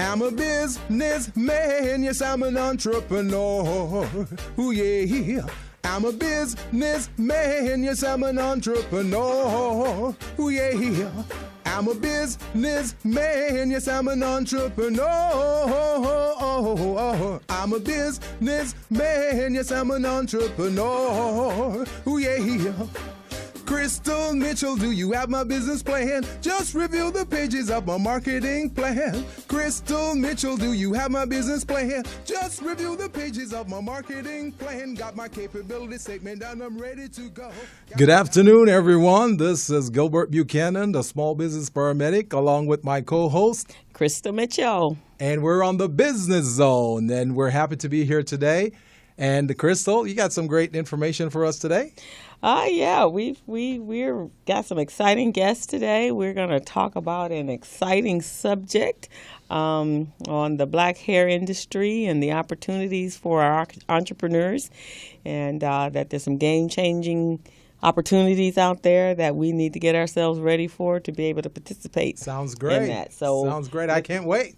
I'm a businessman, yes, I'm an entrepreneur. Ooh, yeah. I'm a businessman, yes, I'm an entrepreneur. Ooh, yeah. I'm a businessman, yes, I'm an entrepreneur. I'm a businessman, yes, I'm an entrepreneur. Ooh, yeah. Crystal Mitchell, do you have my business plan? Just review the pages of my marketing plan. Crystal Mitchell, do you have my business plan? Just review the pages of my marketing plan. Got my capability statement and I'm ready to go. Good afternoon, everyone. This is Gilbert Buchanan, the small business paramedic, along with my co-host, Crystal Mitchell. And we're on the Business Zone, and we're happy to be here today. And Crystal, you got some great information for us today? Yeah, we're got some exciting guests today. We're going to talk about an exciting subject on the black hair industry and the opportunities for our entrepreneurs, and that there's some game-changing opportunities out there that we need to get ourselves ready for to be able to participate. Sounds great. In that. So sounds great. I can't wait.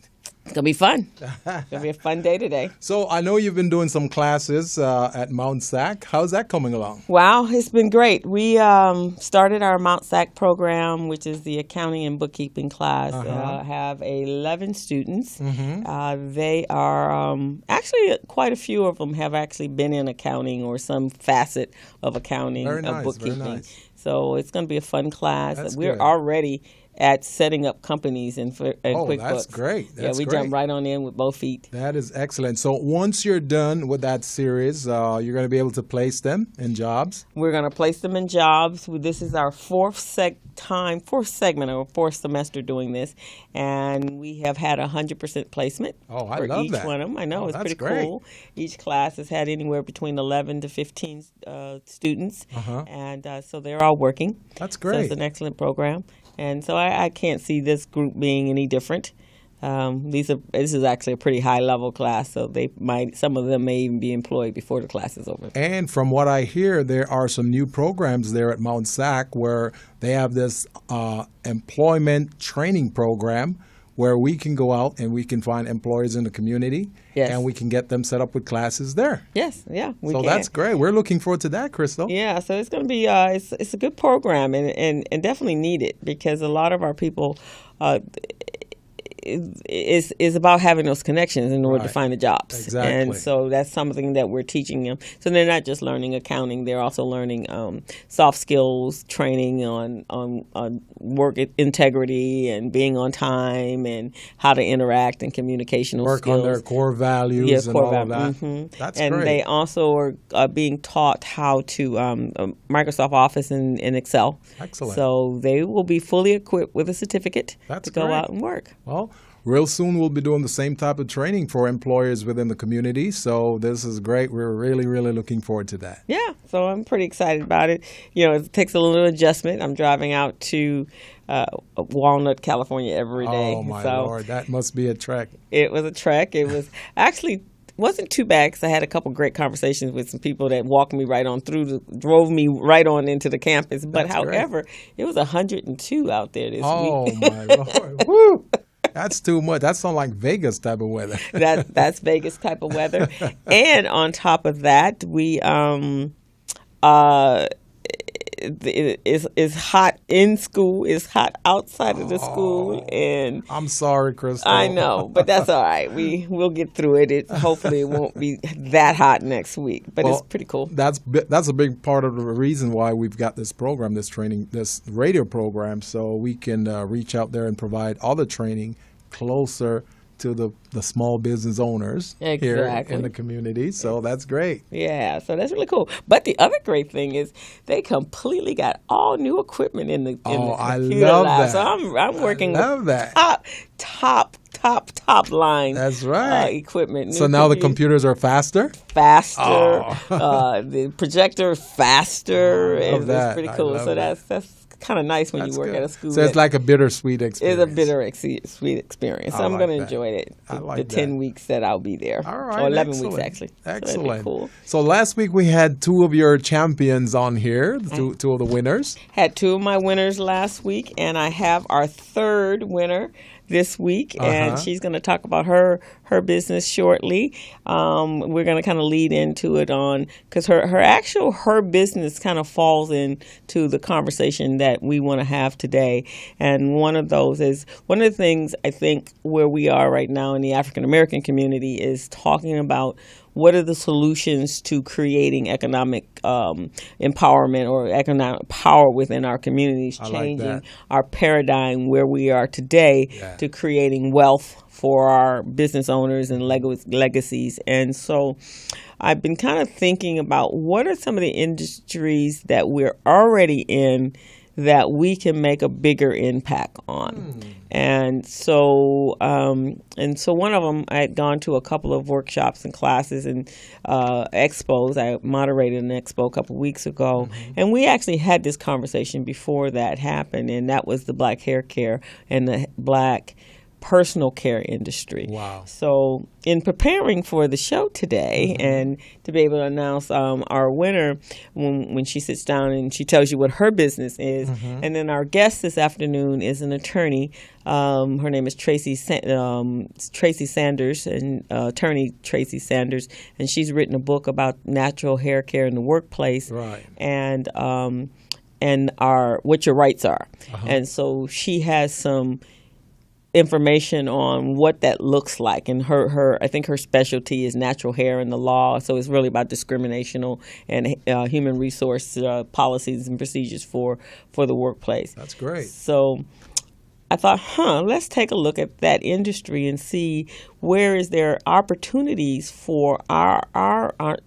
It's going to be fun. It's going to be a fun day today. So I know you've been doing some classes at Mount SAC. How's that coming along? Wow, it's been great. We started our Mount SAC program, which is the accounting and bookkeeping class. Have 11 students. They are actually quite a few of them have actually been in accounting or some facet of accounting Very nice, of bookkeeping. Very nice. So it's going to be a fun class. That's We're good. Already at setting up companies and QuickBooks. That's great. That's we great. jump right on in with both feet. That is excellent. So once you're done with that series, you're going to be able to place them in jobs? We're going to place them in jobs. This is our fourth segment or fourth semester doing this, and we have had 100% placement I for love each that. one of them. I know, it's that's pretty great. cool. Each class has had anywhere between 11 to 15 students, and so they're all working. That's So great. it's an excellent program. And so I can't see this group being any different. This is actually a pretty high level class, so some of them may even be employed before the class is over. And from what I hear, there are some new programs there at Mount SAC where they have this employment training program where we can go out and we can find employers in the community, and we can get them set up with classes there. Yes, yeah, we So can. that's great. We're looking forward to that, Crystal. Yeah, so it's going to be it's a good program and definitely needed because a lot of our people is about having those connections in order to find the jobs. Exactly. And so that's something that we're teaching them. So they're not just learning accounting; they're also learning soft skills, training on work integrity and being on time and how to interact and communicational Work skills. on their core values and all of that. That's and great. they also are being taught how to Microsoft Office and Excel. Excellent. So they will be fully equipped with a certificate to go great. out and work. Well, real soon we'll be doing the same type of training for employers within the community. So this is great. We're really, really looking forward to that. Yeah, so I'm pretty excited about it. You know, it takes a little adjustment. I'm driving out to Walnut, California every day. Oh, my Lord. That must be a trek. It was a trek. It was actually wasn't too bad because I had a couple great conversations with some people that walked me right on drove me right on into the campus. But however, it was 102 out there this week. Oh, my Lord. Woo! That's too much. That sounds like Vegas type of weather. That's Vegas type of weather. And on top of that, we it's hot in school, it's hot outside of the school, and I'm sorry, Crystal. I know, but that's all right. We'll get through it. Hopefully it won't be that hot next week, but it's pretty cool. That's a big part of the reason why we've got this program, this training, this radio program, so we can reach out there and provide all the training closer to the small business owners here in the community. So that's great. Yeah, so that's really cool. But the other great thing is they completely got all new equipment in the computer I love lab. that. So I'm working with that. top line That's right. equipment. So now the computers are faster? The projector faster. It's pretty cool. So that's kind of nice when you work at a school. So it's like a bittersweet experience. It's a bittersweet experience. So I'm going to enjoy it. The 10 weeks that I'll be there. All right. Or 11 weeks, actually. Excellent. So cool. So last week we had two of your champions on here, two of the winners. Had two of my winners last week, and I have our third winner this week, and she's going to talk about her business shortly. We're going to kind of lead into it because her business kind of falls into the conversation that we want to have today. And one of those is one of the things I think where we are right now in the African American community is talking about what are the solutions to creating economic empowerment or economic power within our communities, changing our paradigm where we are today to creating wealth for our business owners and legacies. And so I've been kind of thinking about what are some of the industries that we're already in that we can make a bigger impact on. And so one of them, I had gone to a couple of workshops and classes and expos. I moderated an expo a couple of weeks ago, and we actually had this conversation before that happened, and that was the Black hair care and the Black personal care industry. Wow. So in preparing for the show today and to be able to announce our winner when she sits down and she tells you what her business is, and then our guest this afternoon is an attorney. Her name is Tracy Sanders, and attorney Tracy Sanders, and she's written a book about natural hair care in the workplace, and what your rights are. And so she has some information on what that looks like, and I think her specialty is natural hair in the law, so it's really about discriminational and human resource policies and procedures for the workplace. That's great. So I thought, let's take a look at that industry and see where is there opportunities for our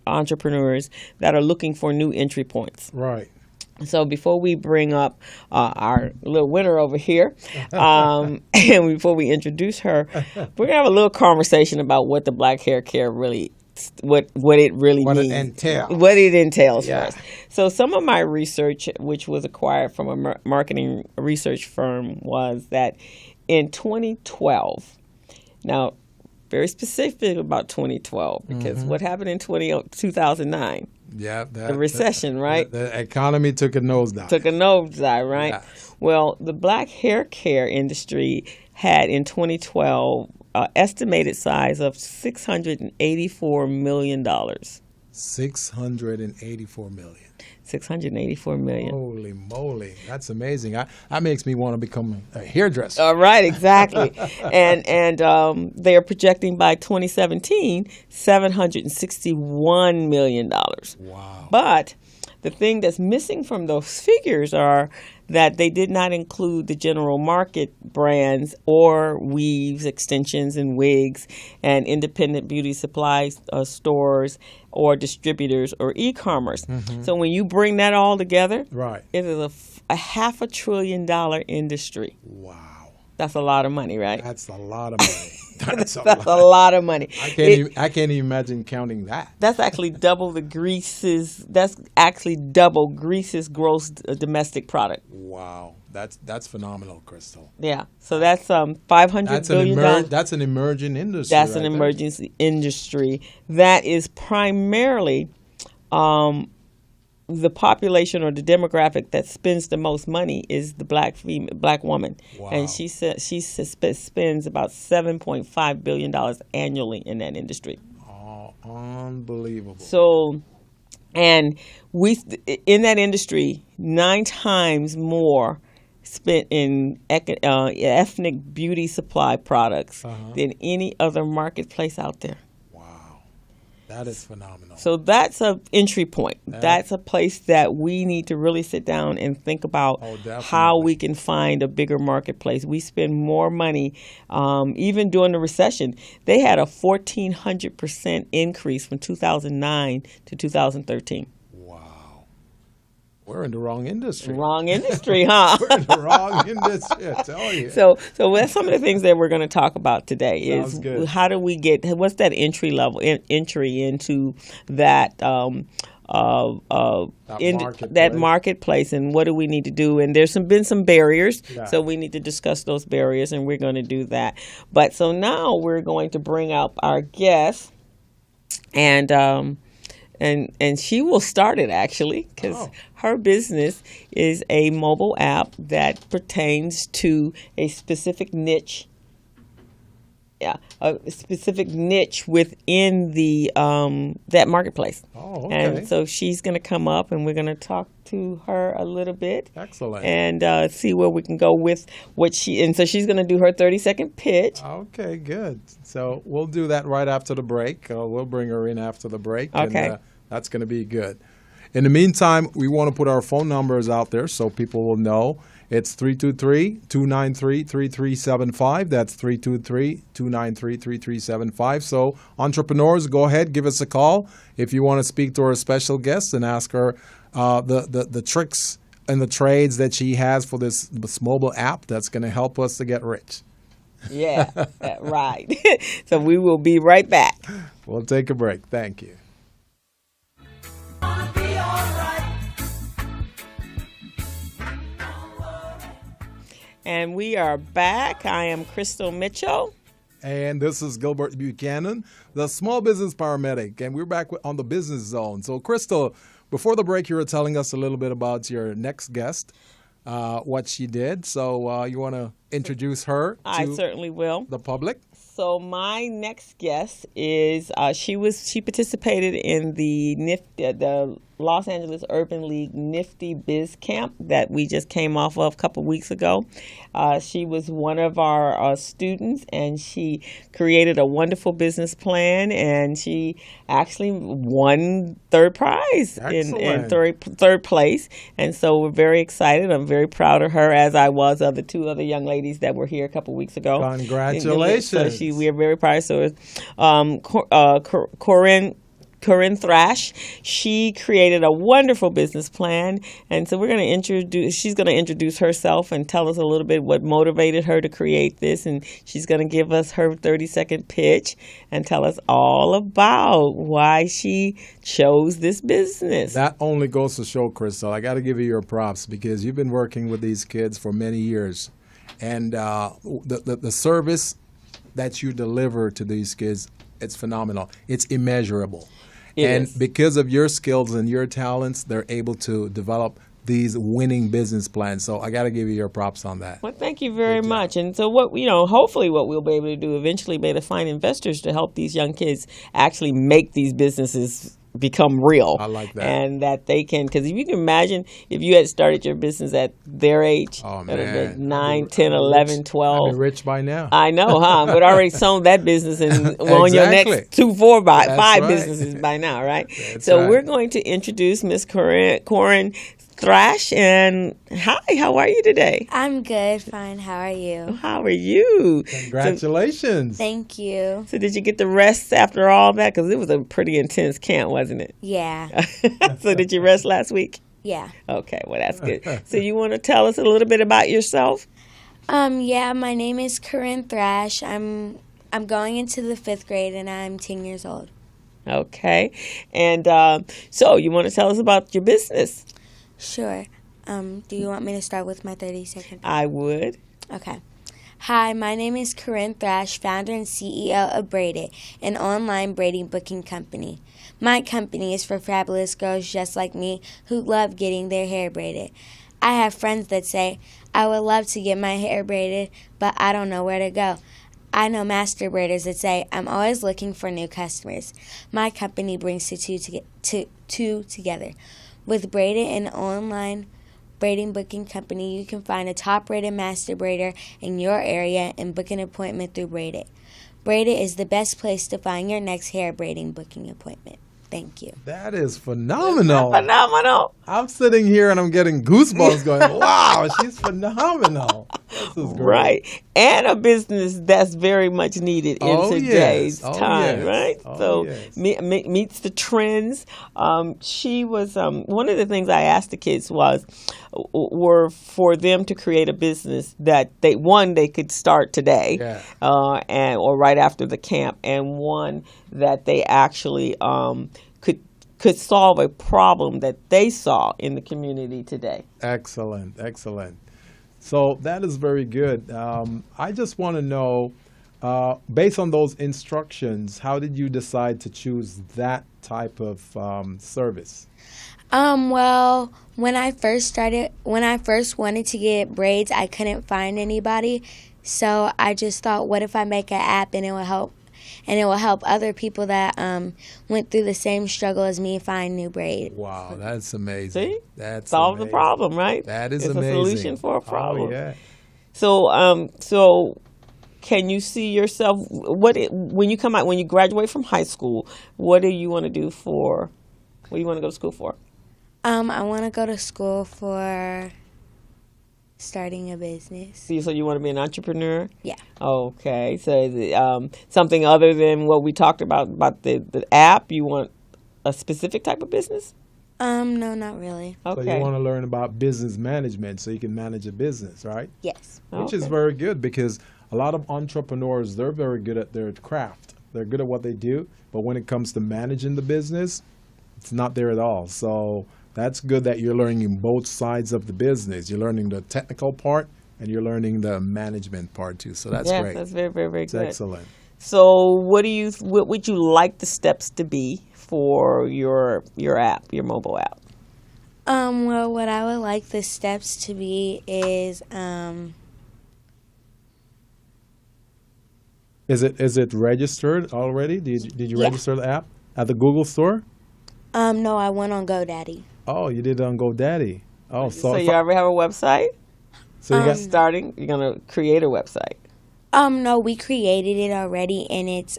entrepreneurs that are looking for new entry points. Right. So before we bring up our little winner over here, and before we introduce her, we're going to have a little conversation about what the Black hair care really, what it really means. What it entails first. So some of my research, which was acquired from a marketing research firm, was that in 2012, now very specific about 2012, because what happened in 2009? Yeah, the recession, right? The economy took a nosedive. Right? Yeah. Well, the Black hair care industry had in 2012 estimated size of $684 million. $684 million. $684 million. Holy moly, that's amazing. That makes me want to become a hairdresser. All right, exactly. and they are projecting by 2017 $761 million. Wow. But the thing that's missing from those figures are that they did not include the general market brands or weaves, extensions, and wigs, and independent beauty supply stores or distributors or e-commerce. So when you bring that all together, it is a $500 billion industry. Wow. That's a lot of money, right? That's a lot of money. That's a lot of money. I can't even imagine counting that. That's actually double Greece's gross domestic product. Wow. That's phenomenal, Crystal. Yeah. So that's $500 billion. That's an emerging industry. That's an emerging industry that is primarily the population or the demographic that spends the most money is the black woman. Wow. And she spends about $7.5 billion annually in that industry. Oh, unbelievable. So, and we in that industry 9 times more spent in ethnic beauty supply products than any other marketplace out there. That is phenomenal. So that's an entry point. That's a place that we need to really sit down and think about how we can find a bigger marketplace. We spend more money, even during the recession. They had a 1,400% increase from 2009 to 2013. We're in the wrong industry. Wrong industry, huh? We're in the wrong industry, I tell you. So that's some of the things that we're going to talk about today. Sounds is good. How do we what's that entry into that that marketplace, and what do we need to do? And there's been some barriers, Yeah. so we need to discuss those barriers, and we're going to do that. But so now we're going to bring up our guest, and she will start it actually, because her business is a mobile app that pertains to a specific niche. Yeah, a specific niche within the that marketplace. Oh, okay. And so she's going to come up, and we're going to talk to her a little bit. Excellent. And see where we can go with what she. And so she's going to do her 30-second pitch. Okay, good. So we'll do that right after the break. We'll bring her in after the break. Okay. And, that's going to be good. In the meantime, we want to put our phone numbers out there so people will know. It's 323-293-3375. That's 323-293-3375. So entrepreneurs, go ahead, give us a call if you want to speak to our special guest and ask her the tricks and the trades that she has for this mobile app that's going to help us to get rich. Yeah, right. So we will be right back. We'll take a break. Thank you. And we are back. I am Crystal Mitchell. And this is Gilbert Buchanan, the small business paramedic. And we're back on the Business Zone. So, Crystal, before the break, you were telling us a little bit about your next guest, what she did. So you want to introduce her to I certainly will. The public? So my next guest is she participated in the Los Angeles Urban League Nifty Biz Camp that we just came off of a couple weeks ago. She was one of our students, and she created a wonderful business plan, and she actually won third prize in third place. And so we're very excited. I'm very proud of her, as I was of the two other young ladies that were here a couple weeks ago. Congratulations. So we are very proud. So Corinne Thrash, she created a wonderful business plan, and so she's going to introduce herself and tell us a little bit what motivated her to create this, and she's going to give us her 30-second pitch and tell us all about why she chose this business. That only goes to show, Crystal, I got to give you your props because you've been working with these kids for many years, and the service that you deliver to these kids, it's phenomenal. It's immeasurable. And because of your skills and your talents, they're able to develop these winning business plans. So I got to give you your props on that. Well, thank you very much. And so hopefully what we'll be able to do eventually be to find investors to help these young kids actually make these businesses become real. I like that. And that they can, because if you can imagine if you had started your business at their age, oh, that would have man. been 9, 10, 11, 12. I'd be rich by now. I know, huh? But already sold that business and on your next 2, 4, 5 right. businesses by now, right? That's so right. we're going to introduce Miss Corinne Thrash. And hi, how are you today? I'm good, fine. How are you? How are you? Congratulations. Thank you. So did you get the rest after all that? Because it was a pretty intense camp, wasn't it? Yeah. So did you rest last week? Yeah. Okay, well, that's good. So you want to tell us a little bit about yourself? Yeah, my name is Corinne Thrash. I'm going into the 5th grade, and I'm 10 years old. Okay. And so you want to tell us about your business? Sure. Do you want me to start with my 30-second? I would. Okay. Hi, my name is Corinne Thrash, founder and CEO of Braided, an online braiding booking company. My company is for fabulous girls just like me who love getting their hair braided. I have friends that say, I would love to get my hair braided, but I don't know where to go. I know master braiders that say, I'm always looking for new customers. My company brings the two together. With Braided, an online braiding booking company, you can find a top-rated master braider in your area and book an appointment through Braided. Braided is the best place to find your next hair braiding booking appointment. Thank you. That is phenomenal. Phenomenal. I'm sitting here and I'm getting goosebumps going, wow, she's phenomenal. This is great. Right. And a business that's very much needed in today's time, right? So meets the trends. She was, one of the things I asked the kids were for them to create a business that they could start today or right after the camp, and one that they actually could solve a problem that they saw in the community today. Excellent, excellent. So that is very good. I just want to know, based on those instructions, how did you decide to choose that type of service? Well, when I first wanted to get braids, I couldn't find anybody. So I just thought, what if I make an app and it will help other people that went through the same struggle as me find new braids. Wow, that's amazing. See? That's Solve amazing. the problem, right? That is it's amazing. It's a solution for a problem. Oh, yeah. So can you see yourself, when you graduate from high school, what do you want to do what do you want to go to school for? I want to go to school for starting a business. So you want to be an entrepreneur? Yeah. Okay. So is it something other than what we talked about the app? You want a specific type of business? No, not really. Okay. So you want to learn about business management so you can manage a business, right? Yes. Which is very good, because a lot of entrepreneurs, they're very good at their craft. They're good at what they do, but when it comes to managing the business, it's not there at all. So that's good that you're learning both sides of the business. You're learning the technical part and you're learning the management part too. So that's great. That's very, very, very It's good. excellent. So what would you like the steps to be for your app, your mobile app? Well, what I would like the steps to be is Is it registered already? Did you Yeah. register the app at the Google store? no, I went on GoDaddy. Oh, you did it on GoDaddy. Oh, So you already have a website? so you got Starting, you're going to create a website. No, we created it already, and it's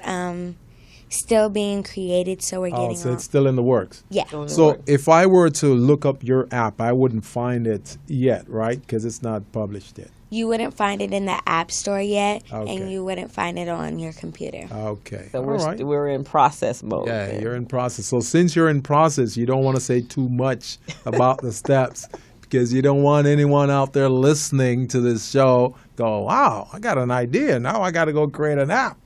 still being created, so we're getting so on. it's still in the works. Yeah. Still in the So works. if I were to look up your app, I wouldn't find it yet, right? Because it's not published yet. You wouldn't find it in the App Store yet, Okay. and you wouldn't find it on your computer. Okay. So All right. we're in process mode. Yeah, then. you're in process. So since you're in process, you don't want to say too much about the steps, because you don't want anyone out there listening to this show go, wow, I got an idea. Now I got to go create an app.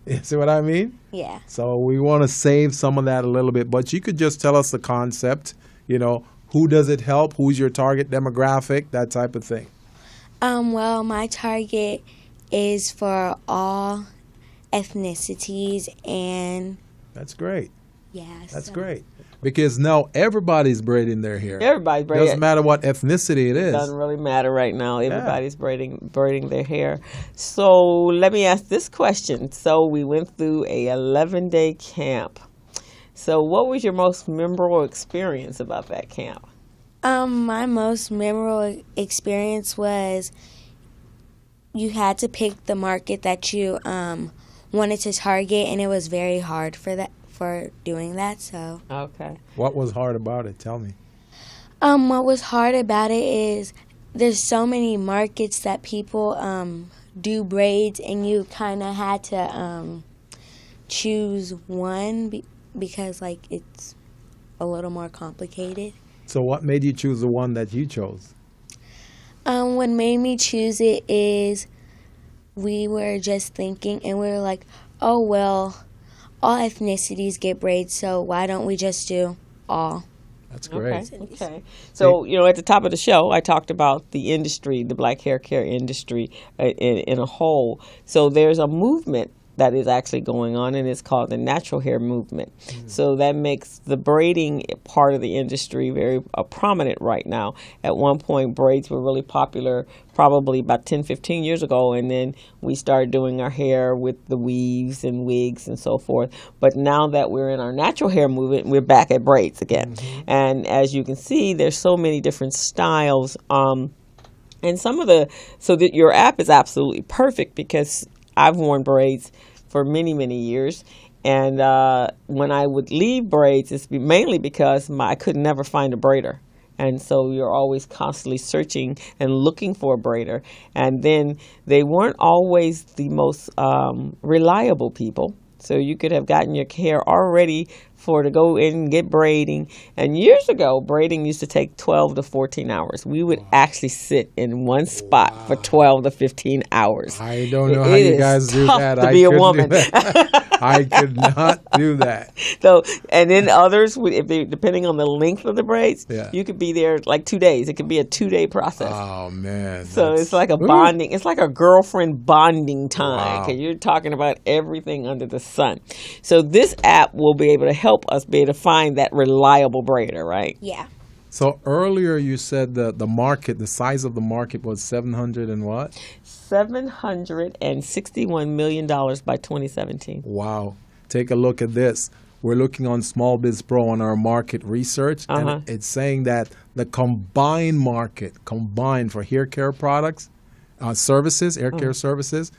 You see what I mean? Yeah. So we want to save some of that a little bit. But you could just tell us the concept, who does it help? Who's your target demographic? That type of thing. Well, my target is for all ethnicities, and That's great. yeah. That's so- great. Because now everybody's braiding their hair. Everybody's braiding. Doesn't matter what ethnicity it is. Doesn't really matter right now. Everybody's braiding their hair. So let me ask this question. So we went through a 11-day camp. So what was your most memorable experience about that camp? My most memorable experience was you had to pick the market that you wanted to target, and it was very hard for doing that. So Okay. What was hard about it? Tell me. what was hard about it is there's so many markets that people do braids, and you kind of had to choose one because like it's a little more complicated. So what made you choose the one that you chose? What made me choose it is we were just thinking, and we were like, oh, well, all ethnicities get braids, so why don't we just do all? That's great. Okay. So, at the top of the show, I talked about the industry, the black hair care industry in a whole. So there's a movement that is actually going on, and it's called the natural hair movement. So that makes the braiding part of the industry very prominent right now. At one point, braids were really popular probably about 10, 15 years ago, and then we started doing our hair with the weaves and wigs and so forth. But now that we're in our natural hair movement, we're back at braids again. And as you can see, there's so many different styles. And so that your app is absolutely perfect, because I've worn braids for many, many years. And when I would leave braids, it's mainly because I could never find a braider. And so you're always constantly searching and looking for a braider. And then they weren't always the most reliable people. So you could have gotten your hair already to go in and get braiding. And years ago, braiding used to take 12 to 14 hours. We would actually sit in one spot for 12 to 15 hours. I don't know how you guys do that. To be a woman. I could not do that. So, and then others, depending on the length of the braids, you could be there like 2 days. It could be a 2-day process. Oh, man. So it's like a bonding. It's like a girlfriend bonding time because you're talking about everything under the sun. So this app will be able to help us be able to find that reliable braider, right? Yeah. So earlier you said the size of the market was 700 and what? $761 million by 2017. Wow. Take a look at this. We're looking on Small Biz Pro on our market research, and it's saying that the combined market, for hair care products, services, hair care services,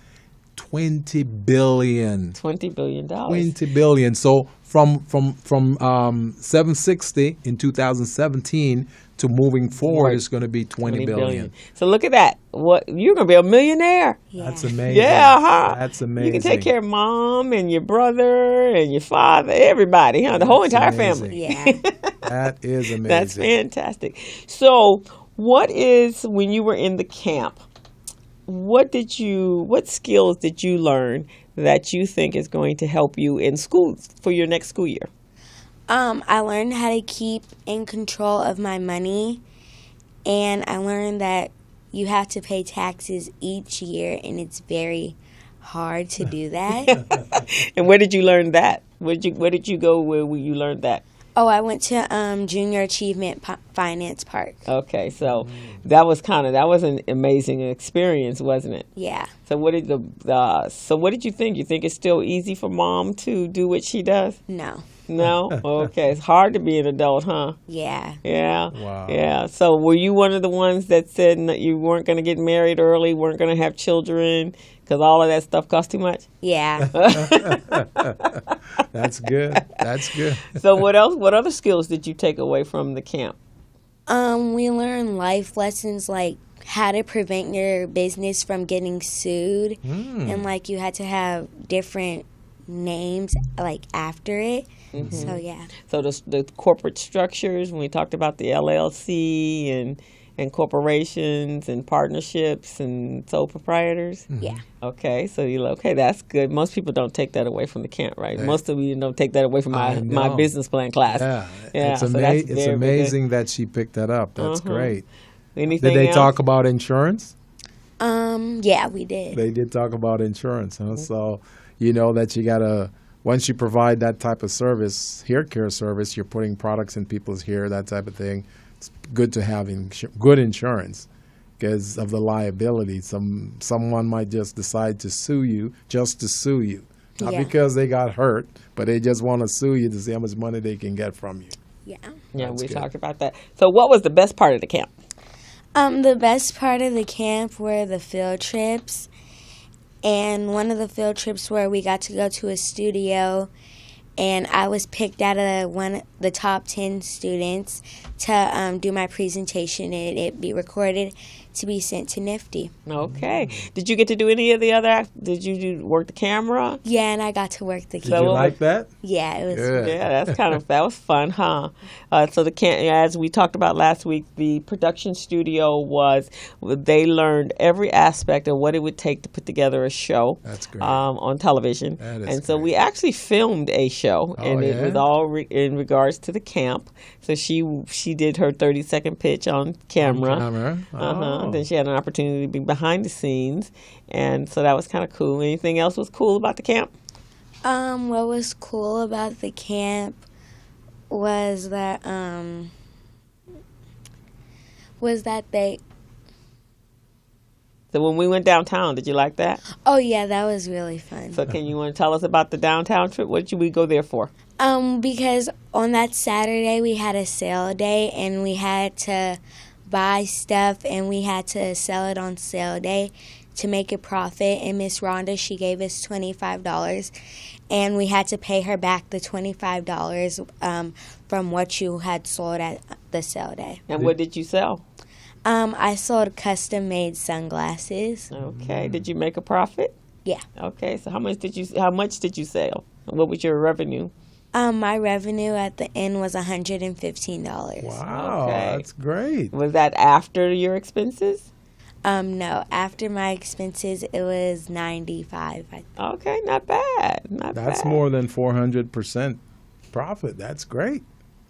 $20 billion. $20 billion. $20 billion. So from 760 in 2017 to moving forward is going to be 20 billion. So look at that. You're going to be a millionaire. Yeah. That's amazing. Yeah, huh? That's amazing. You can take care of mom and your brother and your father, everybody, huh? The whole entire family. Yeah. That is amazing. That's fantastic. So when you were in the camp, what skills did you learn that you think is going to help you in school for your next school year? I learned how to keep in control of my money, and I learned that you have to pay taxes each year, and it's very hard to do that. And where did you learn that? Where did you go where you learned that? Oh, I went to Junior Achievement Finance Park. Okay, so that was an amazing experience, wasn't it? Yeah. So what did you think? You think it's still easy for mom to do what she does? No. No? Okay. It's hard to be an adult, huh? Yeah. Yeah. Wow. Yeah. So were you one of the ones that said that you weren't going to get married early, weren't going to have children because all of that stuff cost too much? Yeah. That's good. That's good. So what else? What other skills did you take away from the camp? We learned life lessons like how to prevent your business from getting sued, and like you had to have different names like after it. Mm-hmm. So yeah. So the corporate structures, when we talked about the LLC and corporations and partnerships and sole proprietors. Mm-hmm. Yeah. Okay, so that's good. Most people don't take that away from the camp, right? Most of you don't take that away from my business plan class. Yeah, yeah. It's amazing that she picked that up. That's great. Anything Did they else? talk about insurance? Yeah, we did. They did talk about insurance, huh? So you know that you gotta, once you provide that type of service, hair care service, you're putting products in people's hair, that type of thing. It's good to have good insurance because of the liability. Someone might just decide to sue you just to sue you, not because they got hurt, but they just want to sue you to see how much money they can get from you. Yeah. Yeah, That's we good. talked about that. So what was the best part of the camp? The best part of the camp were the field trips. And one of the field trips where we got to go to a studio, and I was picked out of the top 10 students to do my presentation, and it be recorded to be sent to Nifty. Okay. Did you get to do any of the other? Did you work the camera? Yeah, and I got to work the Did camera. you like that? Yeah, it was. Good. Yeah, that was fun, huh? So the camp, as we talked about last week, the production studio they learned every aspect of what it would take to put together a show. That's great. On television. That is and so great. we actually filmed a show, and it was all in regards to the camp. So she did her 30-second pitch on camera. Then she had an opportunity to be behind the scenes, and so that was kind of cool. Anything else was cool about the camp? What was cool about the camp was that they. So when we went downtown, did you like that? Oh yeah, that was really fun. So can you want to tell us about the downtown trip? What did we go there for? Because on that Saturday we had a sale day, and we had to buy stuff, and we had to sell it on sale day to make a profit. And Miss Rhonda, she gave us $25, and we had to pay her back the $25 from what you had sold at the sale day. And what did you sell? I sold custom-made sunglasses. Okay. Did you make a profit? Yeah. Okay. So how much did you sell? What was your revenue? My revenue at the end was $115. Wow, Okay. that's great. Was that after your expenses? No, after my expenses, it was 95. Okay, not bad. Not That's bad. more than 400% profit. That's great.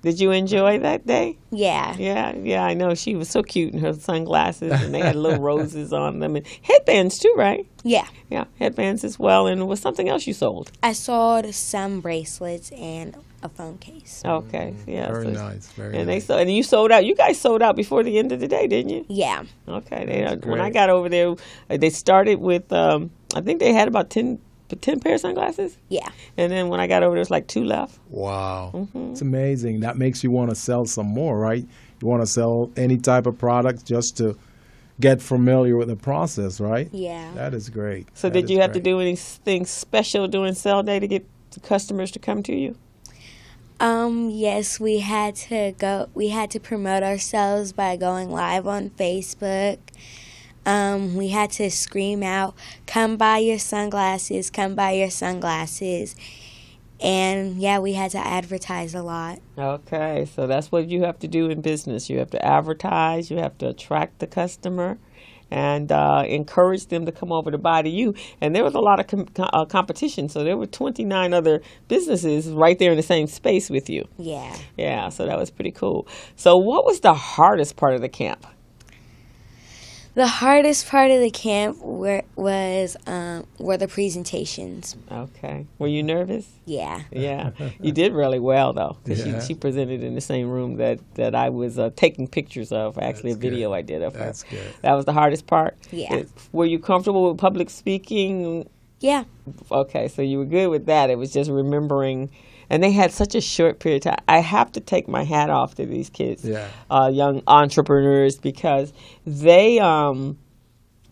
Did you enjoy that day? Yeah. Yeah, I know. She was so cute in her sunglasses, and they had little roses on them, and headbands too, right? Yeah. Yeah, headbands as well. And was something else you sold? I sold some bracelets and a phone case. Okay, yeah. Very so- nice. Very And nice. and you sold out. You guys sold out before the end of the day, didn't you? Yeah. Okay. When great. I got over there, they started with I think they had about 10 pair of sunglasses, Yeah. and then when I got over there, was like 2 left. Wow. Mm-hmm. It's amazing. That makes you want to sell some more, right? You want to sell any type of product just to get familiar with the process, right? Yeah. That is great. So That did is you have to great. do anything special during sale day to get the customers to come to you? Yes, we had to promote ourselves by going live on Facebook. We had to scream out, "Come buy your sunglasses, come buy your sunglasses." And yeah, we had to advertise a lot. Okay, so that's what you have to do in business. You have to advertise, you have to attract the customer, and encourage them to come over to buy to you. And there was a lot of competition, so there were 29 other businesses right there in the same space with you. Yeah. Yeah, so that was pretty cool. So what was the hardest part of the camp? The hardest part of the camp were the presentations. Okay. Were you nervous? Yeah. Yeah. You did really well, though, because Yeah. she presented in the same room that I was taking pictures of, actually That's a video good. I did of her. That's good. That was the hardest part? Yeah. Were you comfortable with public speaking? Yeah. Okay, so you were good with that. It was just remembering. And they had such a short period of time. I have to take my hat off to these kids, Yeah. Young entrepreneurs, because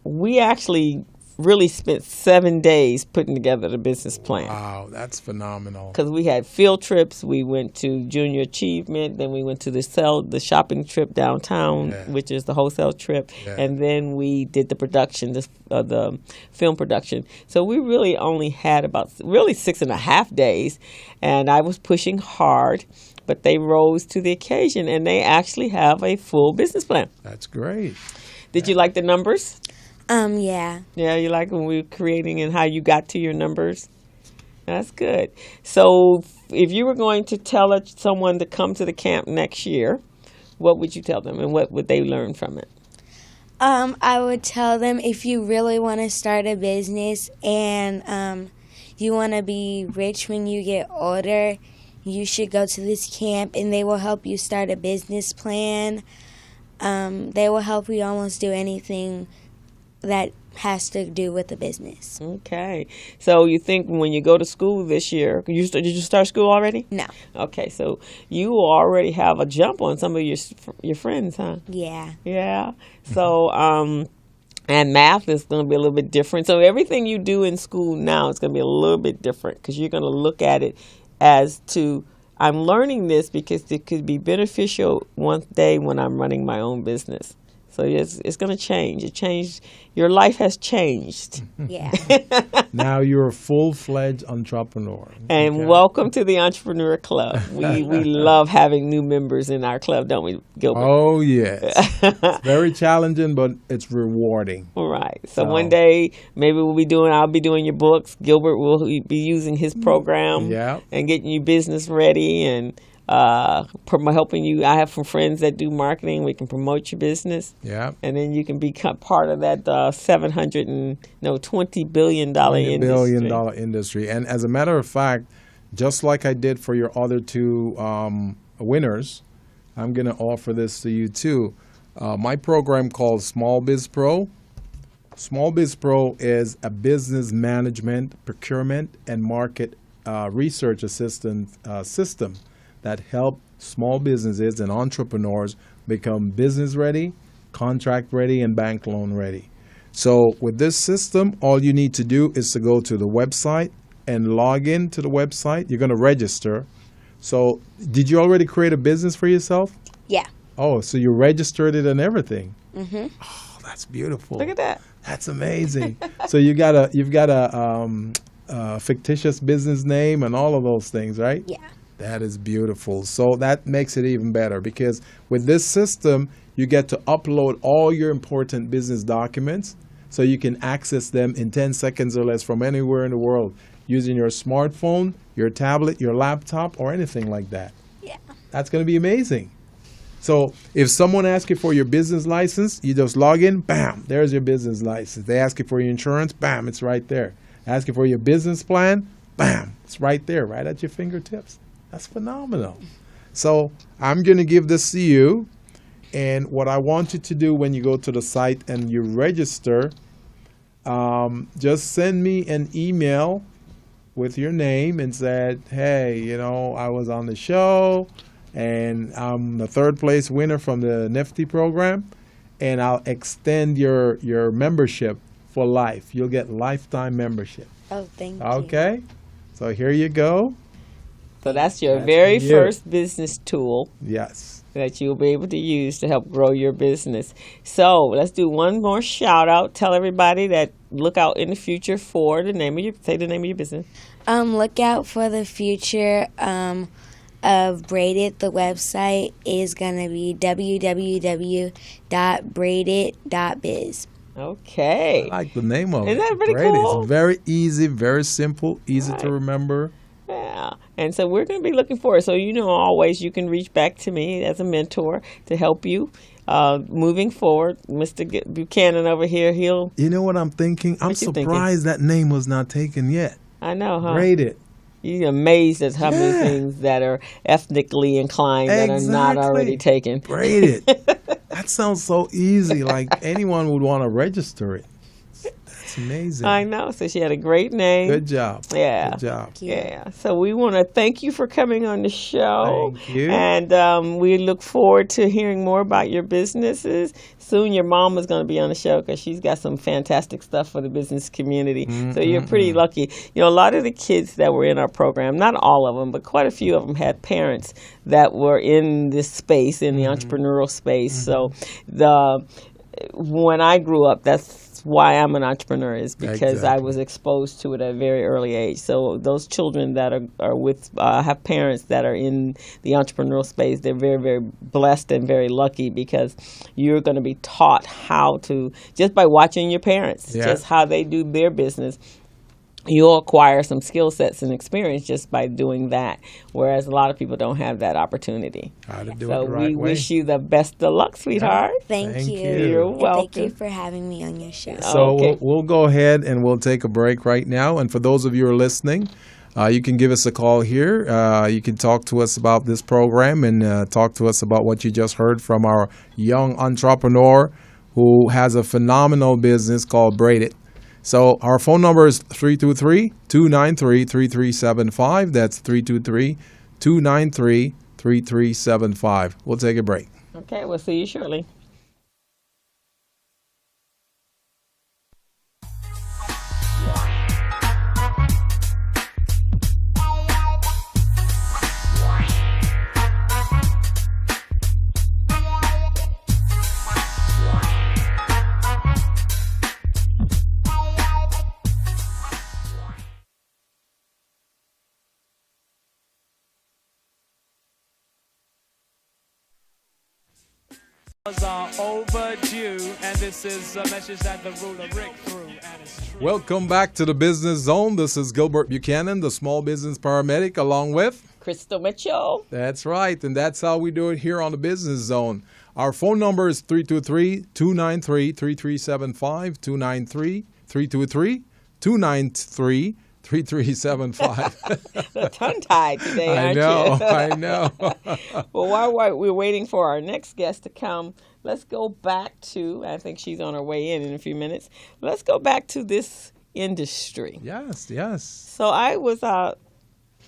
we actually really spent 7 days putting together the business plan. Wow, that's phenomenal. Because we had field trips, we went to Junior Achievement, then we went to the shopping trip downtown, Yeah. which is the wholesale trip, Yeah. and then we did the production, the film production. So we really only had about 6.5 days, and I was pushing hard, but they rose to the occasion, and they actually have a full business plan. That's great. Did you like the numbers? Yeah. Yeah, you like when we were creating and how you got to your numbers? That's good. So if you were going to tell someone to come to the camp next year, what would you tell them and what would they learn from it? I would tell them, if you really want to start a business and you want to be rich when you get older, you should go to this camp, and they will help you start a business plan. They will help you almost do anything that has to do with the business. Okay. So you think when you go to school this year, did you start school already? No. Okay, so you already have a jump on some of your friends, huh? Yeah. Yeah. So, and math is going to be a little bit different. So everything you do in school now is going to be a little bit different, because you're going to look at it as to, I'm learning this because it could be beneficial one day when I'm running my own business. So it's going to change. It changed. Your life has changed. Yeah. Now you're a full-fledged entrepreneur. And Okay. welcome to the Entrepreneur Club. We love having new members in our club, don't we, Gilbert? Oh, yes. It's very challenging, but it's rewarding. Right. So So- one day, maybe I'll be doing your books. Gilbert will be using his program Yeah. and getting you business ready and helping you. I have some friends that do marketing. We can promote your business. Yeah. And then you can become part of that $20 billion industry. $1 billion industry. And as a matter of fact, just like I did for your other two winners, I'm going to offer this to you too. My program called Small Biz Pro. Small Biz Pro is a business management, procurement, and market research assistance system that help small businesses and entrepreneurs become business ready, contract ready, and bank loan ready. So with this system, all you need to do is to go to the website and log in to the website. You're going to register. So did you already create a business for yourself? Yeah. Oh, so you registered it and everything. Mm-hmm. Oh, that's beautiful. Look at that. That's amazing. So you've got a fictitious business name and all of those things, right? Yeah. That is beautiful. So that makes it even better because with this system, you get to upload all your important business documents so you can access them in 10 seconds or less from anywhere in the world using your smartphone, your tablet, your laptop, or anything like that. Yeah. That's going to be amazing. So if someone asks you for your business license, you just log in, bam, there's your business license. They ask you for your insurance, bam, it's right there. Ask you for your business plan, bam, it's right there, right at your fingertips. That's phenomenal. So I'm going to give this to you. And what I want you to do when you go to the site and you register, just send me an email with your name and said, hey, you know, I was on the show and I'm the third place winner from the Nifty program, and I'll extend your membership for life. You'll get lifetime membership. Oh, thank you. Okay? So here you go. So that's your very for you. first business tool Yes. that you'll be able to use to help grow your business. So let's do one more shout out. Tell everybody that look out in the future for the name of your business. Look out for the future of Braided. The website is going to be www.braided.biz. Okay. I like the name of it. Isn't that pretty Braided. cool? It's very easy, very simple, easy Right. to remember. Yeah. And so we're going to be looking forward. So, always you can reach back to me as a mentor to help you moving forward. Mr. Buchanan over here, You know what I'm thinking? I'm What you thinking? surprised that name was not taken yet. I know, huh? Braided. You're amazed at how many Yeah. things that are ethnically inclined that are not Exactly. already taken. Braided. That sounds so easy. Like anyone would want to register it. That's amazing. I know. So she had a great name. Good job. Yeah. Good job. Thank you. Yeah. So we want to thank you for coming on the show. Thank you. And we look forward to hearing more about your businesses. Soon your mom is going to be on the show because she's got some fantastic stuff for the business community. So you're pretty lucky. A lot of the kids that were in our program, not all of them, but quite a few of them had parents that were in this space, in the entrepreneurial space. So when I grew up, that's why I'm an entrepreneur, is because I was exposed to it at a very early age. So those children that are with have parents that are in the entrepreneurial space, they're very, very blessed and very lucky because you're going to be taught how to, just by watching your parents, just how they do their business. You'll acquire some skill sets and experience just by doing that, whereas a lot of people don't have that opportunity. How to do So it the right we way. wish you the best of luck, sweetheart. Thank Thank you. you. You're And welcome. thank you for having me on your show. So Okay. we'll go ahead and we'll take a break right now. And for those of you who are listening, you can give us a call here. You can talk to us about this program and talk to us about what you just heard from our young entrepreneur who has a phenomenal business called Braided. So our phone number is 323-293-3375. That's 323-293-3375. We'll take a break. Okay, we'll see you shortly. Are overdue, and this is a message that the ruler Rick threw, and it's true. Welcome back to the Business Zone. This is Gilbert Buchanan, the small business paramedic, along with... Crystal Mitchell. That's right, and that's how we do it here on the Business Zone. Our phone number is 323-293-3375, 323-293-3375. The tongue-tied today, I aren't know, you? I know. Well, while we're waiting for our next guest to come, let's go back to, I think she's on her way in a few minutes. Let's go back to this industry. Yes, yes. So I was,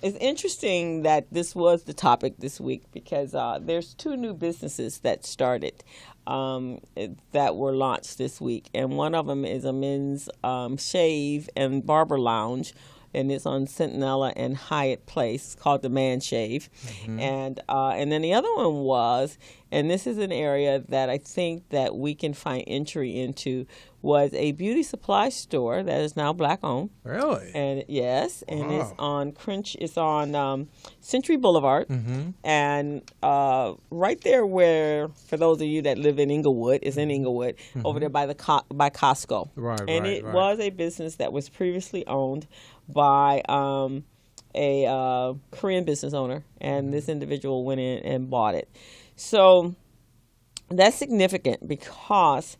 it's interesting that this was the topic this week because there's two new businesses that started that were launched this week. And one of them is a men's shave and barber lounge. And it's on Centinela and Hyatt Place, called the Man Shave. And then the other one was and this is an area that I think that we can find entry into, was a beauty supply store that is now black owned. Really? And yes, and Wow. it's on Century Boulevard, and right there where, for those of you that live in Inglewood, is in Inglewood, over there by by Costco. Right, and right, it right. was a business that was previously owned by a Korean business owner, and this individual went in and bought it. So that's significant because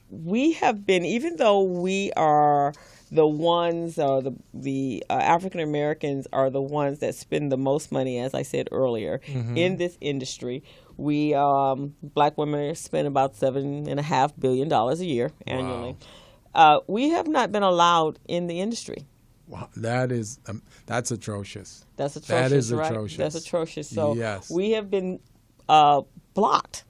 we have been, even though we are the ones, the African Americans are the ones that spend the most money, as I said earlier, in this industry. We black women spend about $7.5 billion a year annually. Wow. We have not been allowed in the industry. Wow, that's atrocious. That's atrocious. That is right? atrocious. That's atrocious. So yes. we have been blocked,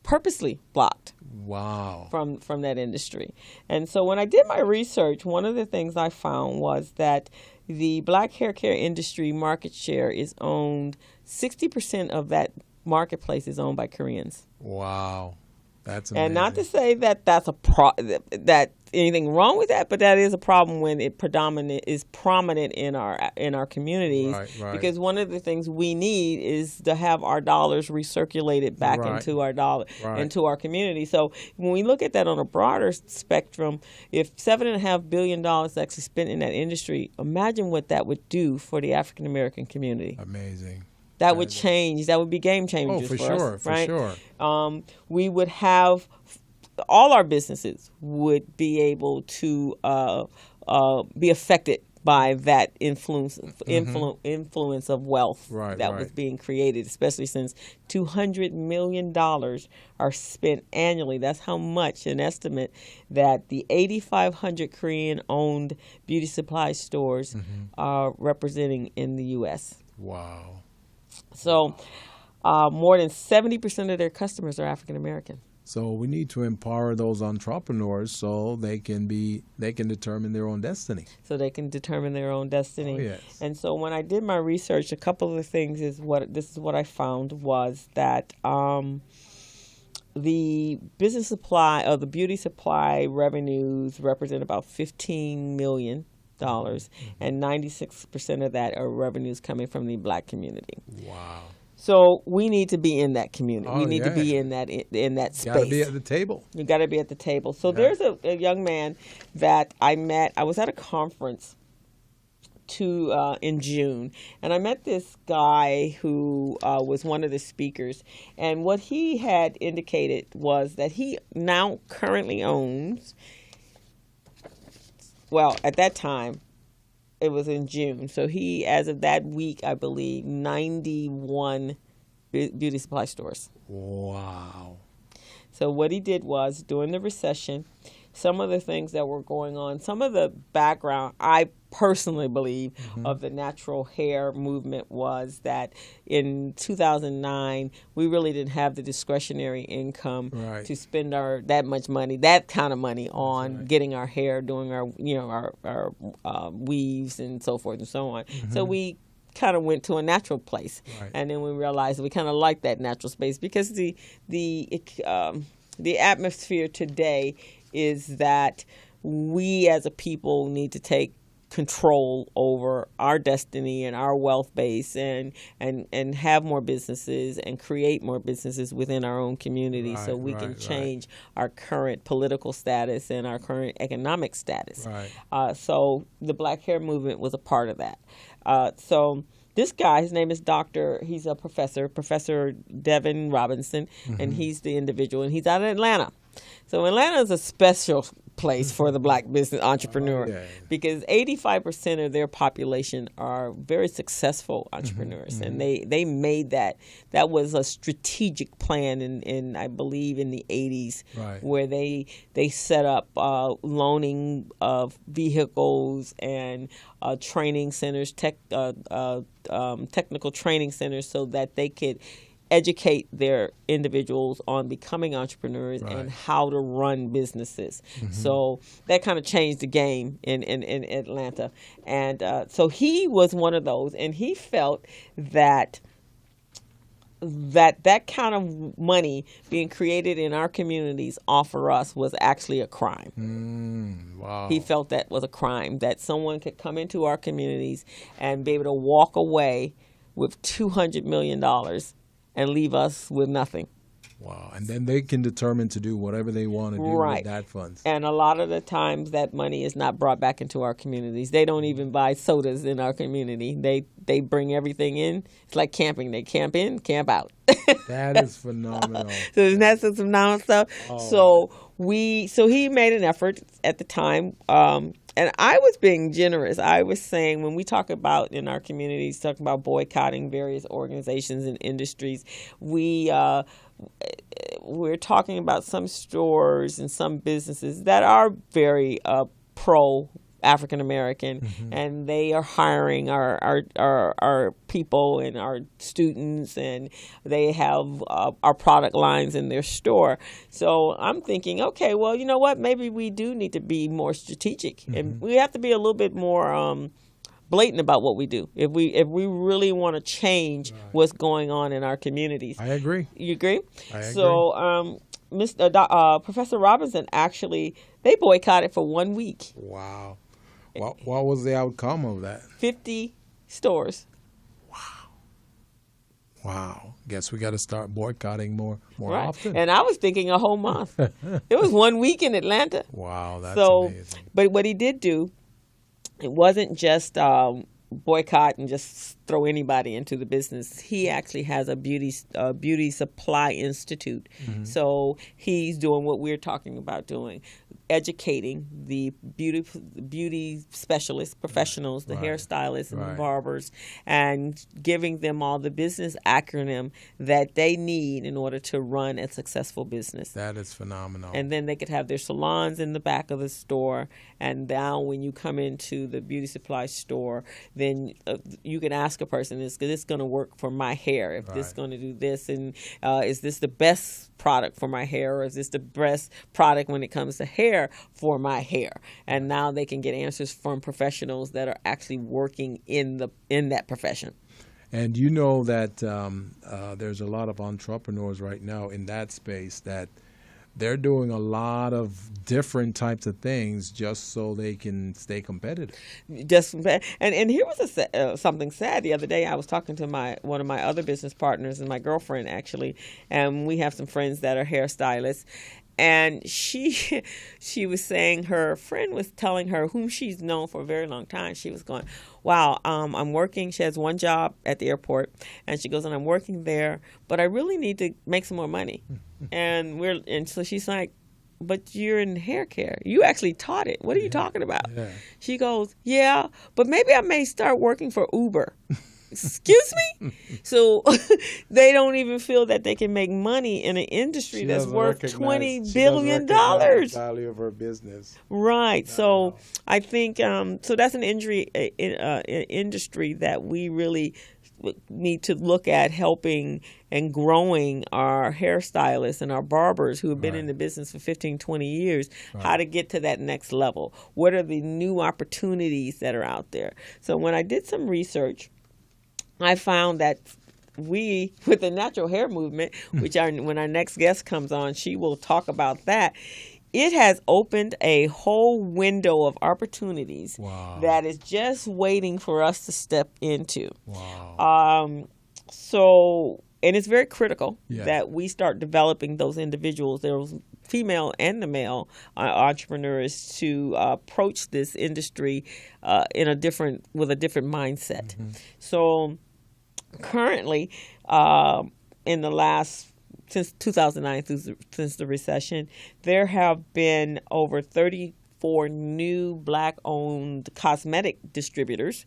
purposely blocked. Wow. From that industry. And so when I did my research, one of the things I found was that the black hair care industry market share is owned, 60% of that marketplace is owned by Koreans. Wow. That's amazing. And not to say that that's that anything wrong with that, but that is a problem when it is prominent in our communities. Right. Because one of the things we need is to have our dollars recirculated back Right. into Right. into our community. So when we look at that on a broader spectrum, if $7.5 billion is actually spent in that industry, imagine what that would do for the African American community. Amazing. That would change. That would be game changers for for sure, us, for right? sure. We would have all our businesses would be able to be affected by that influence of wealth Right, that right. was being created, especially since $200 million are spent annually. That's how much, an estimate, that the 8,500 Korean-owned beauty supply stores are representing in the U.S. Wow. So more than 70% of their customers are African American. So we need to empower those entrepreneurs so they can determine their own destiny. So they can determine their own destiny. Oh, yes. And so when I did my research, a couple of the things is what I found was that the business supply or the beauty supply revenues represent about $15 million. And 96% of that are revenues coming from the black community. Wow. So we need to be in that community. Oh, we need to be yeah. in that space. Got to be at the table. You got to be at the table. So there's a young man that I met. I was at a conference in June, and I met this guy who was one of the speakers. And what he had indicated was that he now currently owns, well, at that time, it was in June. So he, as of that week, I believe, 91 beauty supply stores. Wow. So what he did was, during the recession, some of the things that were going on, some of the background, I personally believe, of the natural hair movement was that in 2009, we really didn't have the discretionary income Right. to spend that much money, that kind of money on getting our hair, doing our weaves and so forth and so on. So we kind of went to a natural place. Right. And then we realized we kind of liked that natural space because the atmosphere today is that we as a people need to take control over our destiny and our wealth base and have more businesses and create more businesses within our own community so we can change our current political status and our current economic status. Right. So the Black Hair Movement was a part of that. So this guy, his name is he's a Professor Devin Robinson, and he's the individual, and he's out of Atlanta. So Atlanta is a special place for the black business entrepreneur because 85% of their population are very successful entrepreneurs, and they made that was a strategic plan in I believe in the 80s, where they set up loaning of vehicles and training centers, technical training centers, so that they could educate their individuals on becoming entrepreneurs and how to run businesses. So that kind of changed the game in Atlanta. And so he was one of those, and he felt that that kind of money being created in our communities off for us was actually a crime. Wow. He felt that was a crime, that someone could come into our communities and be able to walk away with $200 million and leave us with nothing. Wow. And then they can determine to do whatever they want to do with that funds. And a lot of the times that money is not brought back into our communities. They don't even buy sodas in our community. They bring everything in. It's like camping. They camp in, camp out. That is phenomenal. So isn't that some phenomenal stuff? Oh. So he made an effort at the time. And I was being generous. I was saying, when we talk about in our communities, talking about boycotting various organizations and industries, we're talking about some stores and some businesses that are very pro African American, and they are hiring our people and our students, and they have our product lines in their store. So I'm thinking, okay, well, you know what? Maybe we do need to be more strategic, and we have to be a little bit more blatant about what we do if we really want to change what's going on in our communities. I agree. You agree? I agree. So Professor Robinson, actually, they boycotted for 1 week. Wow. What was the outcome of that? 50 stores. Wow. Guess we got to start boycotting more often. And I was thinking a whole month. It was 1 week in Atlanta. Wow, that's amazing. But what he did do, it wasn't just boycott and just throw anybody into the business. He actually has a beauty supply institute. So he's doing what we're talking about doing, educating the beauty specialists, professionals, the hairstylists and the barbers, and giving them all the business acronym that they need in order to run a successful business. That is phenomenal. And then they could have their salons in the back of the store. And now when you come into the beauty supply store, then you can ask a person, is this going to work for my hair? If this is going to do this, and is this the best product for my hair, or is this the best product when it comes to hair for my hair? And now they can get answers from professionals that are actually working in that profession. And you know that there's a lot of entrepreneurs right now in that space that they're doing a lot of different types of things just so they can stay competitive. And here was something sad. The other day I was talking to one of my other business partners and my girlfriend, actually, and we have some friends that are hairstylists. And she was saying her friend was telling her, whom she's known for a very long time, she was going, wow, I'm working. She has one job at the airport, and she goes, and I'm working there, but I really need to make some more money. And so she's like, but you're in hair care. You actually taught it. What are you talking about? Yeah. She goes, yeah, but maybe I may start working for Uber. Excuse me? So they don't even feel that they can make money in an industry that's worth $20 billion. The value of her business. Right. No. So I think so that's an industry that we really need to look at helping and growing our hairstylists and our barbers who have been in the business for 15, 20 years, how to get to that next level. What are the new opportunities that are out there? So when I did some research, I found that we, with the natural hair movement, which when our next guest comes on, she will talk about that. It has opened a whole window of opportunities that is just waiting for us to step into. Wow. And it's very critical that we start developing those individuals, those female and the male entrepreneurs, to approach this industry with a different mindset. So currently, in the last, since 2009, since the recession, there have been over 34 new Black-owned cosmetic distributors,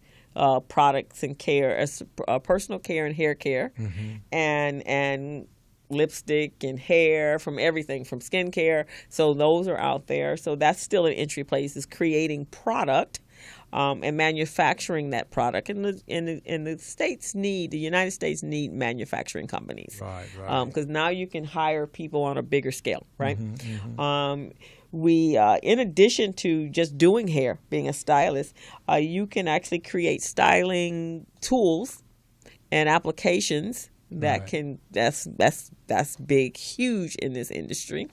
products and care, personal care and hair care, and lipstick and hair, from everything, from skincare. So those are out there. So that's still an entry place, is creating product and manufacturing that product. And the United States need manufacturing companies. Right. Because now you can hire people on a bigger scale, right? We, in addition to just doing hair, being a stylist, you can actually create styling tools and applications that can that's big, huge in this industry.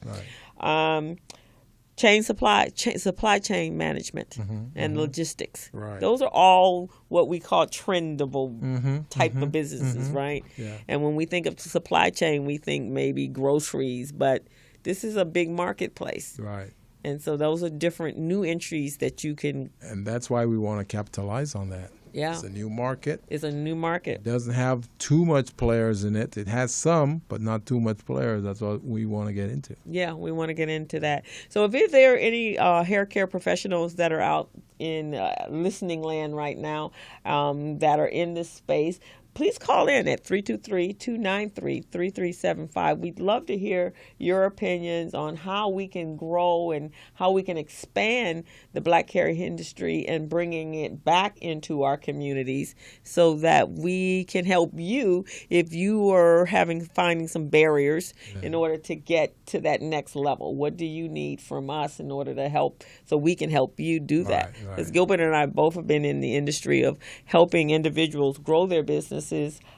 Supply chain management and logistics. Right. Those are all what we call trendable type of businesses, right? Yeah. And when we think of supply chain, we think maybe groceries, but this is a big marketplace. Right. And so those are different new entries that you can. And that's why we want to capitalize on that. Yeah. It's a new market. It's a new market. It doesn't have too much players in it. It has some, but not too much players. That's what we want to get into. Yeah, we want to get into that. So if there are any hair care professionals that are out in listening land right now that are in this space, please call in at 323-293-3375. We'd love to hear your opinions on how we can grow and how we can expand the black hair industry and bringing it back into our communities so that we can help you if you are finding some barriers in order to get to that next level. What do you need from us in order to help so we can help you do that? Because Gilbert and I both have been in the industry of helping individuals grow their businesses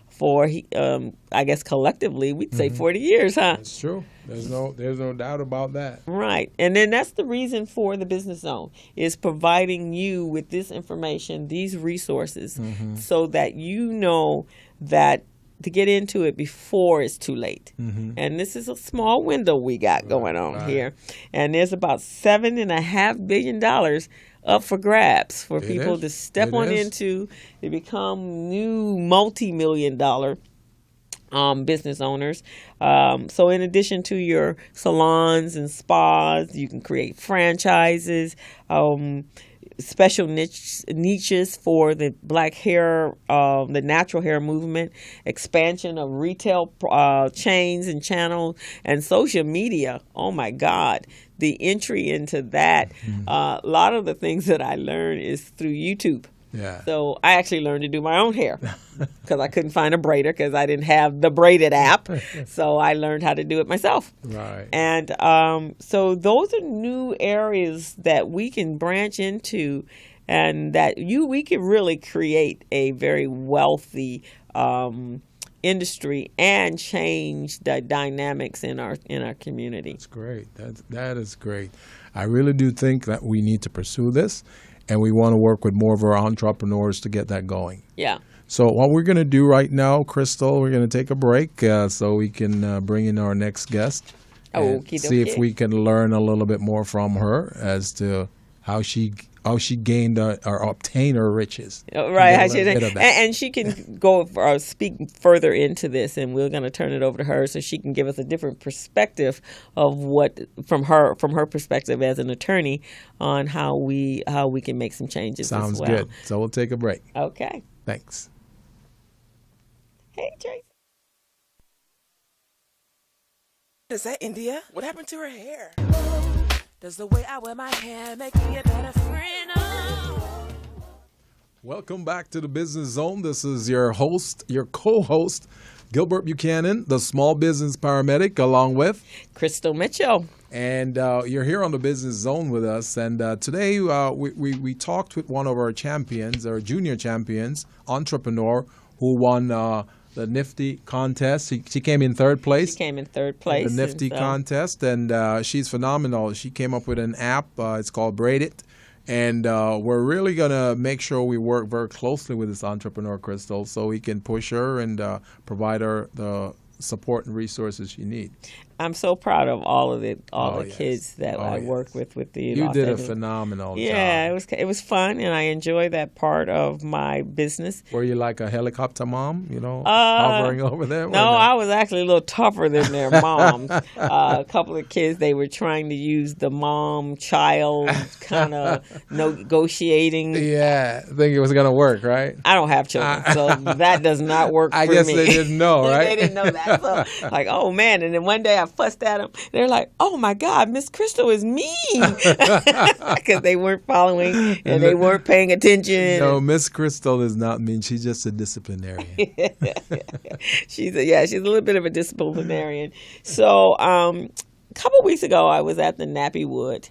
for, I guess collectively, we'd say 40 years, huh? That's true. There's no doubt about that. Right. And then that's the reason for the Business Zone, is providing you with this information, these resources, so that you know that to get into it before it's too late. And this is a small window we got going on here. And there's about $7.5 billion up for grabs for people to step into to become new multi-million-dollar business owners. So in addition to your salons and spas, you can create franchises, special niches for the black hair, the natural hair movement, expansion of retail chains and channels, and social media. Oh my God, the entry into that. A lot of the things that I learned is through YouTube. Yeah. So I actually learned to do my own hair because I couldn't find a braider because I didn't have the braided app. So I learned how to do it myself. Right. And so those are new areas that we can branch into, and that we can really create a very wealthy industry and change the dynamics in our community. That's great. That is great. I really do think that we need to pursue this. And we want to work with more of our entrepreneurs to get that going. Yeah. So what we're going to do right now, Crystal, we're going to take a break so we can bring in our next guest and see if we can learn a little bit more from her as to how she gained or obtained her riches. Right. And she can go speak further into this, and we're going to turn it over to her so she can give us a different perspective of what from her perspective as an attorney on how we can make some changes. Sounds as well. good. So we'll take a break. Okay. Thanks. Hey, Tracy. Is that India? What happened to her hair? Does the way I wear my hair make me a better friend? Oh. Welcome back to the Business Zone. This is your co-host, Gilbert Buchanan, the small business paramedic, along with Crystal Mitchell. And you're here on the Business Zone with us. And today we talked with one of our champions, our junior champions, entrepreneur, who won the Nifty contest. She came in third place. She came in third place. The Nifty contest, and she's phenomenal. She came up with an app. It's called Braid It. And we're really going to make sure we work very closely with this entrepreneur, Crystal, so we can push her and provide her the support and resources she needs. I'm so proud of all the kids that I work with the. You did a phenomenal job. Yeah, it was fun, and I enjoy that part of my business. Were you like a helicopter mom, hovering over there? No, I was actually a little tougher than their moms. A couple of kids, they were trying to use the mom-child kind of negotiating. Yeah, I think it was going to work, right? I don't have children, so that does not work for me. I guess they didn't know, right? They didn't know that. So, like, oh, man. And then one day I fussed at them. They're like, oh, my God, Miss Crystal is mean. Because they weren't following and they weren't paying attention. No, Miss Crystal is not mean. She's just a disciplinarian. She's a little bit of a disciplinarian. So a couple weeks ago, I was at the Nappy Wood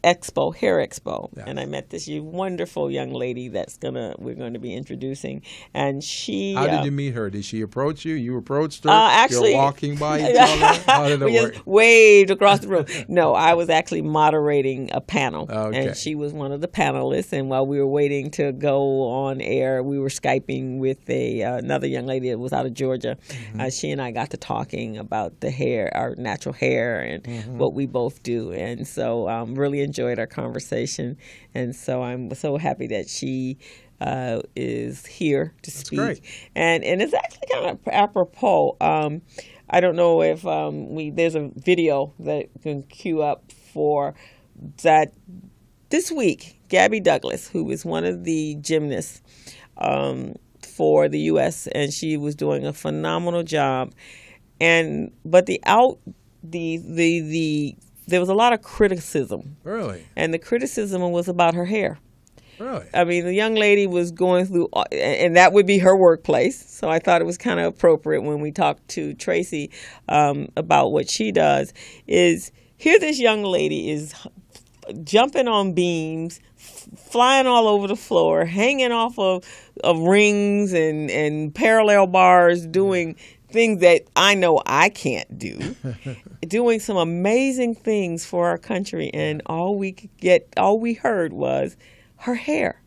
expo, hair expo, Yeah. and I met this wonderful young lady we're going to be introducing, and she. How did you meet her? Did she approach you? You approached her? Actually, you're walking by each other? How did it we work? just waved across the room. No, I was actually moderating a panel, Okay. and she was one of the panelists. And while we were waiting to go on air, we were Skyping with another young lady that was out of Georgia. She and I got to talking about the hair, our natural hair, and what we both do, and so really enjoyed our conversation. And so I'm so happy that she is here to speak. Great. And it's actually kind of apropos. I don't know if there's a video that can queue up for that this week. Gabby Douglas, who is one of the gymnasts for the U.S., and she was doing a phenomenal job. But there was a lot of criticism. Really? And the criticism was about her hair. Really? I mean, the young lady was going through, and that would be her workplace. So I thought it was kind of appropriate when we talked to Tracy about what she does. Is here this young lady is jumping on beams, flying all over the floor, hanging off of rings and parallel bars, doing things that I know I can't do, doing some amazing things for our country, and all we heard was her hair,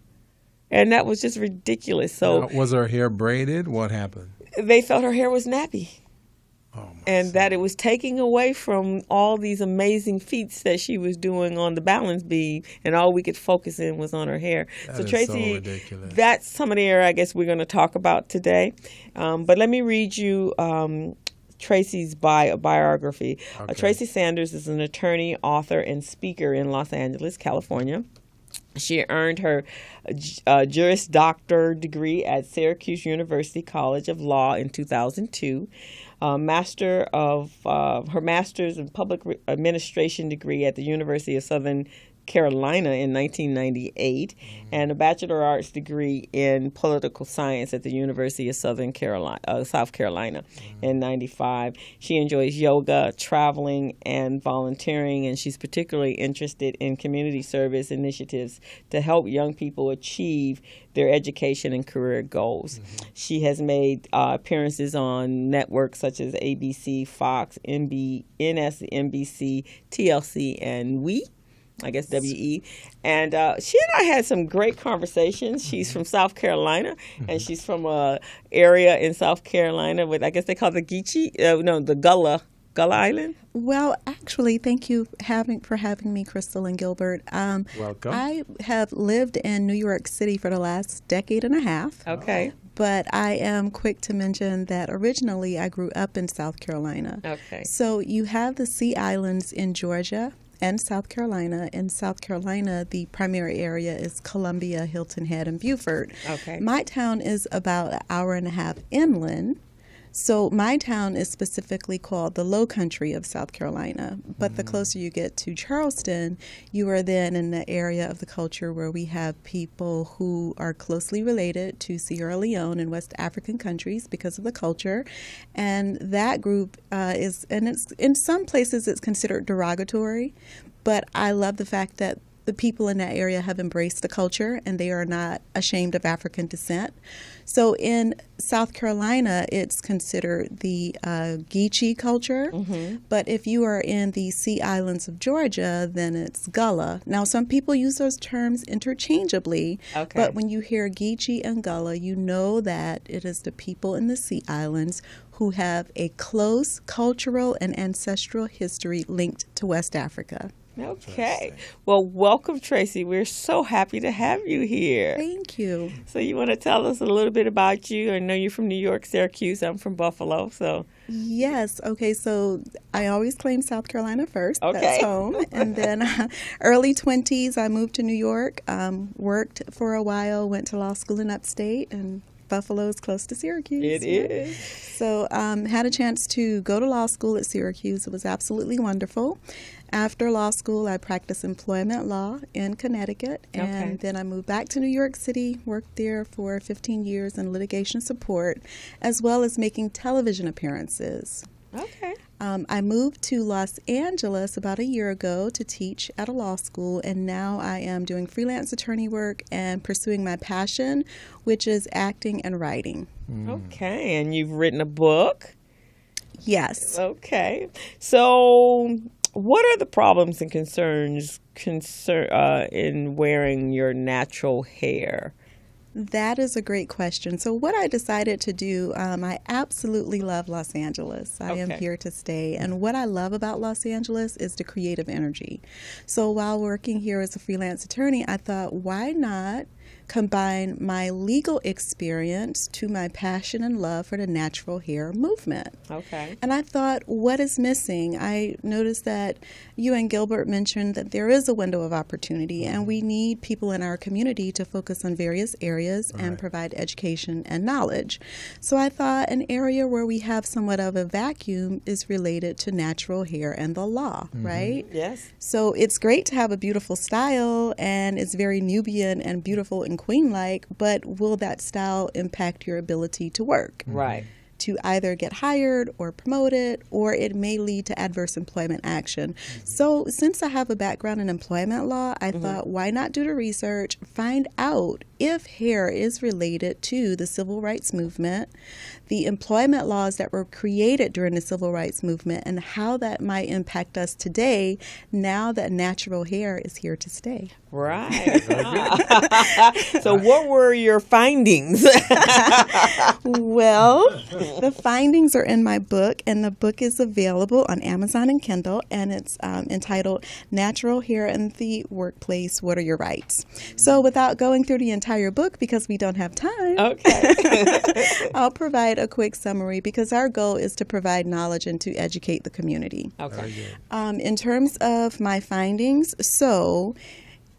and that was just ridiculous. So was her hair braided? What happened? They felt her hair was nappy, and that it was taking away from all these amazing feats that she was doing on the balance beam, and all we could focus in was on her hair. That so is Tracy, so ridiculous. That's some of the area I guess we're going to talk about today. But let me read you Tracy's biography. Okay. Tracy Sanders is an attorney, author, and speaker in Los Angeles, California. She earned her Juris Doctor degree at Syracuse University College of Law in 2002. Her master's in public administration degree at the University of Southern Carolina in 1998, and a Bachelor of Arts degree in political science at the University of South Carolina in 95. She enjoys yoga, traveling, and volunteering, and she's particularly interested in community service initiatives to help young people achieve their education and career goals. She has made appearances on networks such as ABC, Fox, NBC, TLC, and WE. And she and I had some great conversations. She's from South Carolina, and she's from a area in South Carolina with, I guess they call the the Gullah Island. Well, actually, thank you for having me, Crystal and Gilbert. Welcome. I have lived in New York City for the last decade and a half. Okay. But I am quick to mention that originally I grew up in South Carolina. Okay. So you have the Sea Islands in Georgia and South Carolina. In South Carolina, the primary area is Columbia, Hilton Head, and Beaufort. Okay. My town is about an hour and a half inland. So my town is specifically called the Low Country of South Carolina. But the closer you get to Charleston, you are then in the area of the culture where we have people who are closely related to Sierra Leone and West African countries because of the culture. And that group is, and it's in some places it's considered derogatory, but I love the fact that the people in that area have embraced the culture and they are not ashamed of African descent. So in South Carolina, it's considered the Geechee culture. But if you are in the Sea Islands of Georgia, then it's Gullah. Now, some people use those terms interchangeably. Okay. But when you hear Geechee and Gullah, you know that it is the people in the Sea Islands who have a close cultural and ancestral history linked to West Africa. Okay. Well, welcome, Tracy. We're so happy to have you here. Thank you. So you want to tell us a little bit about you? I know you're from New York, Syracuse. I'm from Buffalo. So Yes. Okay. So I always claim South Carolina first. Okay. That's home. And then early 20s, I moved to New York, worked for a while, went to law school in upstate, and Buffalo is close to Syracuse. it is. So had a chance to go to law school at Syracuse. It was absolutely wonderful. After law school, I practiced employment law in Connecticut, and Okay. then I moved back to New York City, worked there for 15 years in litigation support, as well as making television appearances. Okay. I moved to Los Angeles about a year ago to teach at a law school, and now I am doing freelance attorney work and pursuing my passion, which is acting and writing. Okay, and you've written a book? Yes. Okay. So what are the problems and concerns in wearing your natural hair? That is a great question. So what I decided to do, I absolutely love Los Angeles. I am here to stay. And what I love about Los Angeles is the creative energy. So while working here as a freelance attorney, I thought, why not combine my legal experience to my passion and love for the natural hair movement? Okay. And I thought, what is missing? I noticed that you and Gilbert mentioned that there is a window of opportunity, and we need people in our community to focus on various areas and provide education and knowledge. So I thought an area where we have somewhat of a vacuum is related to natural hair and the law, right? Yes. So it's great to have a beautiful style, and it's very Nubian and beautiful and queen-like, but will that style impact your ability to work? Right. To either get hired or promoted, or it may lead to adverse employment action. So since I have a background in employment law, I thought, why not do the research, find out if hair is related to the civil rights movement, the employment laws that were created during the civil rights movement, and how that might impact us today now that natural hair is here to stay. Right. So what were your findings? Well, the findings are in my book, and the book is available on Amazon and Kindle, and it's entitled Natural Hair in the Workplace, What Are Your Rights? So without going through the entire book, because we don't have time, I'll provide a quick summary, because our goal is to provide knowledge and to educate the community. Okay. In terms of my findings, so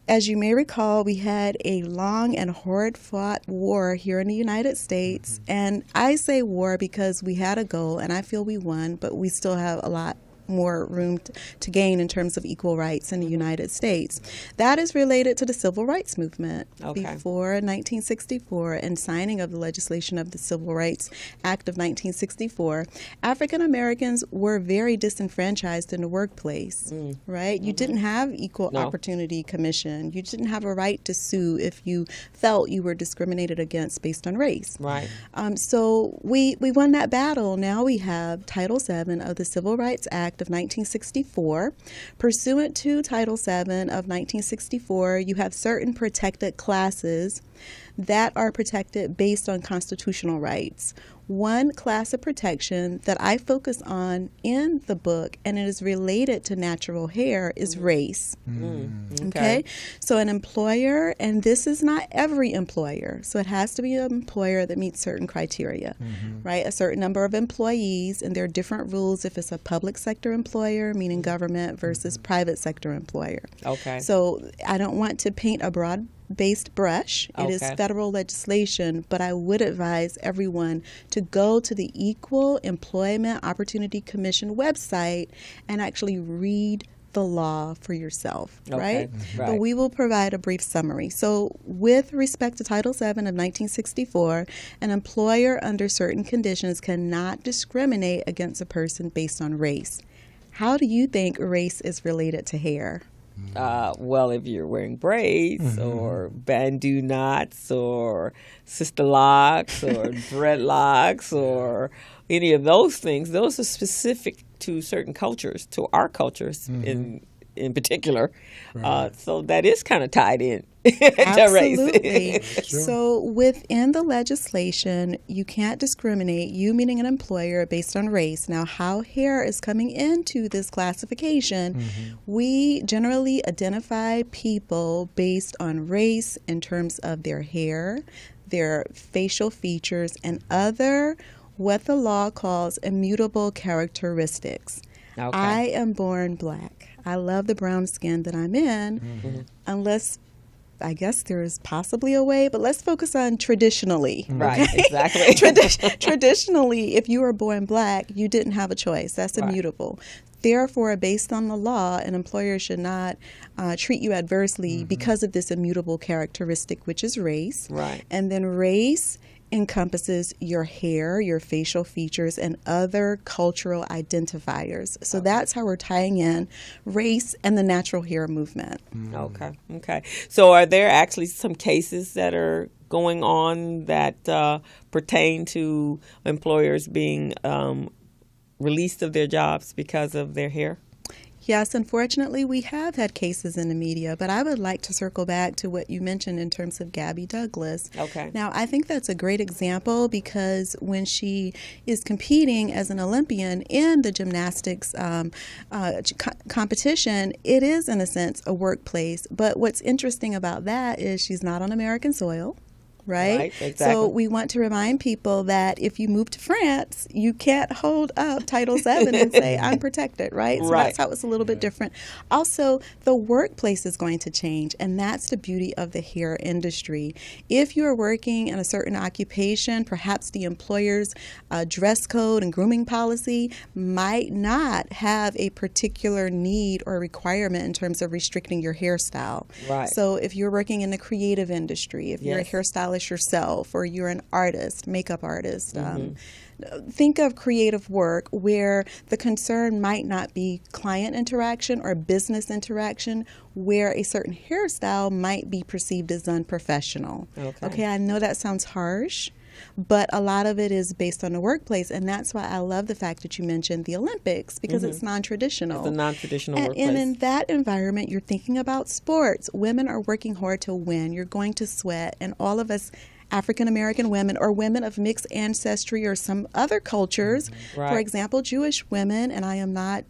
as you may recall, we had a long and hard-fought war here in the United States. And I say war because we had a goal, and I feel we won, but we still have a lot more room to gain in terms of equal rights in the United States. That is related to the civil rights movement. Before 1964 and signing of the legislation of the Civil Rights Act of 1964, African Americans were very disenfranchised in the workplace, right? You didn't have equal opportunity commission. You didn't have a right to sue if you felt you were discriminated against based on race. Right. So we won that battle. Now we have Title VII of the Civil Rights Act of 1964. Pursuant to Title VII of 1964, you have certain protected classes that are protected based on constitutional rights. One class of protection that I focus on in the book, and it is related to natural hair, is race. Okay? So an employer, and this is not every employer, so it has to be an employer that meets certain criteria, right? A certain number of employees, and there are different rules if it's a public sector employer, meaning government, versus private sector employer. Okay. So I don't want to paint a broad-based brush. It is federal legislation, but I would advise everyone to go to the Equal Employment Opportunity Commission website and actually read the law for yourself, right? But we will provide a brief summary. So with respect to Title VII of 1964, an employer under certain conditions cannot discriminate against a person based on race. How do you think race is related to hair? Well, if you're wearing braids or bandeau knots or sister locks or dreadlocks or any of those things, those are specific to certain cultures, to our cultures in particular. So that is kind of tied in. Absolutely. So within the legislation, you can't discriminate, you meaning an employer, based on race. Now, how hair is coming into this classification, we generally identify people based on race in terms of their hair, their facial features, and other what the law calls immutable characteristics. I am born black. I love the brown skin that I'm in, unless I guess there is possibly a way, but let's focus on traditionally. Right, exactly. Traditionally, if you were born black, you didn't have a choice. That's immutable. Therefore, based on the law, an employer should not treat you adversely because of this immutable characteristic, which is race. Right. And then race encompasses your hair, your facial features, and other cultural identifiers. So that's how we're tying in race and the natural hair movement. Okay. So are there actually some cases that are going on that pertain to employers being released of their jobs because of their hair? Yes, unfortunately, we have had cases in the media, but I would like to circle back to what you mentioned in terms of Gabby Douglas. Okay. Now, I think that's a great example because when she is competing as an Olympian in the gymnastics competition, it is, in a sense, a workplace. But what's interesting about that is she's not on American soil. Right? Exactly. So we want to remind people that if you move to France, you can't hold up Title VII and say, I'm protected, right? So that's how it's a little bit different. Also, the workplace is going to change, and that's the beauty of the hair industry. If you're working in a certain occupation, perhaps the employer's dress code and grooming policy might not have a particular need or requirement in terms of restricting your hairstyle. Right. So if you're working in the creative industry, if you're a hairstylist yourself, or you're an artist, makeup artist. Think of creative work where the concern might not be client interaction or business interaction, where a certain hairstyle might be perceived as unprofessional. Okay, I know that sounds harsh, but a lot of it is based on the workplace, and that's why I love the fact that you mentioned the Olympics, because it's non-traditional. It's a non-traditional workplace. And in that environment, you're thinking about sports. Women are working hard to win. You're going to sweat, and all of us African-American women or women of mixed ancestry or some other cultures, for example, Jewish women, and I am not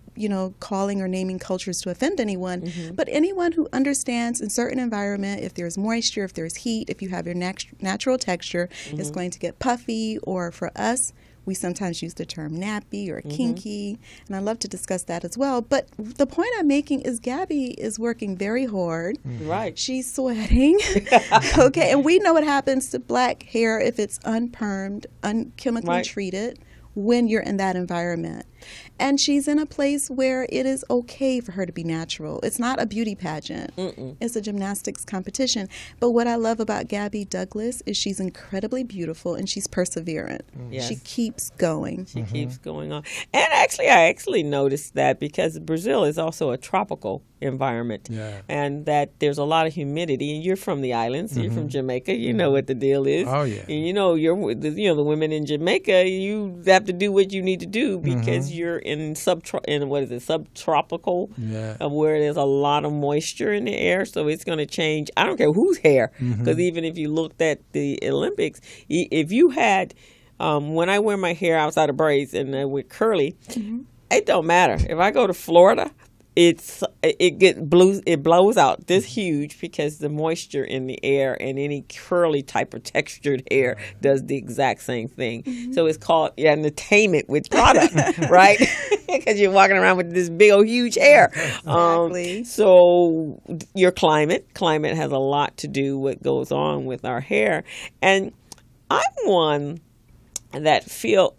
calling or naming cultures to offend anyone, but anyone who understands in certain environment, if there's moisture, if there's heat, if you have your natural texture, it's going to get puffy, or for us, we sometimes use the term nappy or kinky, and I love to discuss that as well. But the point I'm making is Gabby is working very hard. Right. She's sweating. Okay, and we know what happens to black hair if it's unpermed, unchemically treated when you're in that environment. And she's in a place where it is okay for her to be natural. It's not a beauty pageant. It's a gymnastics competition. But what I love about Gabby Douglas is she's incredibly beautiful and she's perseverant. She keeps going. She keeps going on. And I actually noticed that because Brazil is also a tropical environment, and that there's a lot of humidity. And you're from the islands. You're from Jamaica. You know what the deal is. Oh yeah. And the women in Jamaica, you have to do what you need to do because you're in subtropical, where there's a lot of moisture in the air, so it's going to change. I don't care whose hair, because even if you looked at the Olympics, if you had, when I wear my hair outside of braids and with curly, it don't matter. If I go to Florida, it blows out this huge because the moisture in the air, and any curly type of textured hair does the exact same thing. So it's called entertainment with product, right? Because you're walking around with this big old huge hair. Exactly. So your climate has a lot to do with what goes on with our hair. And I'm one that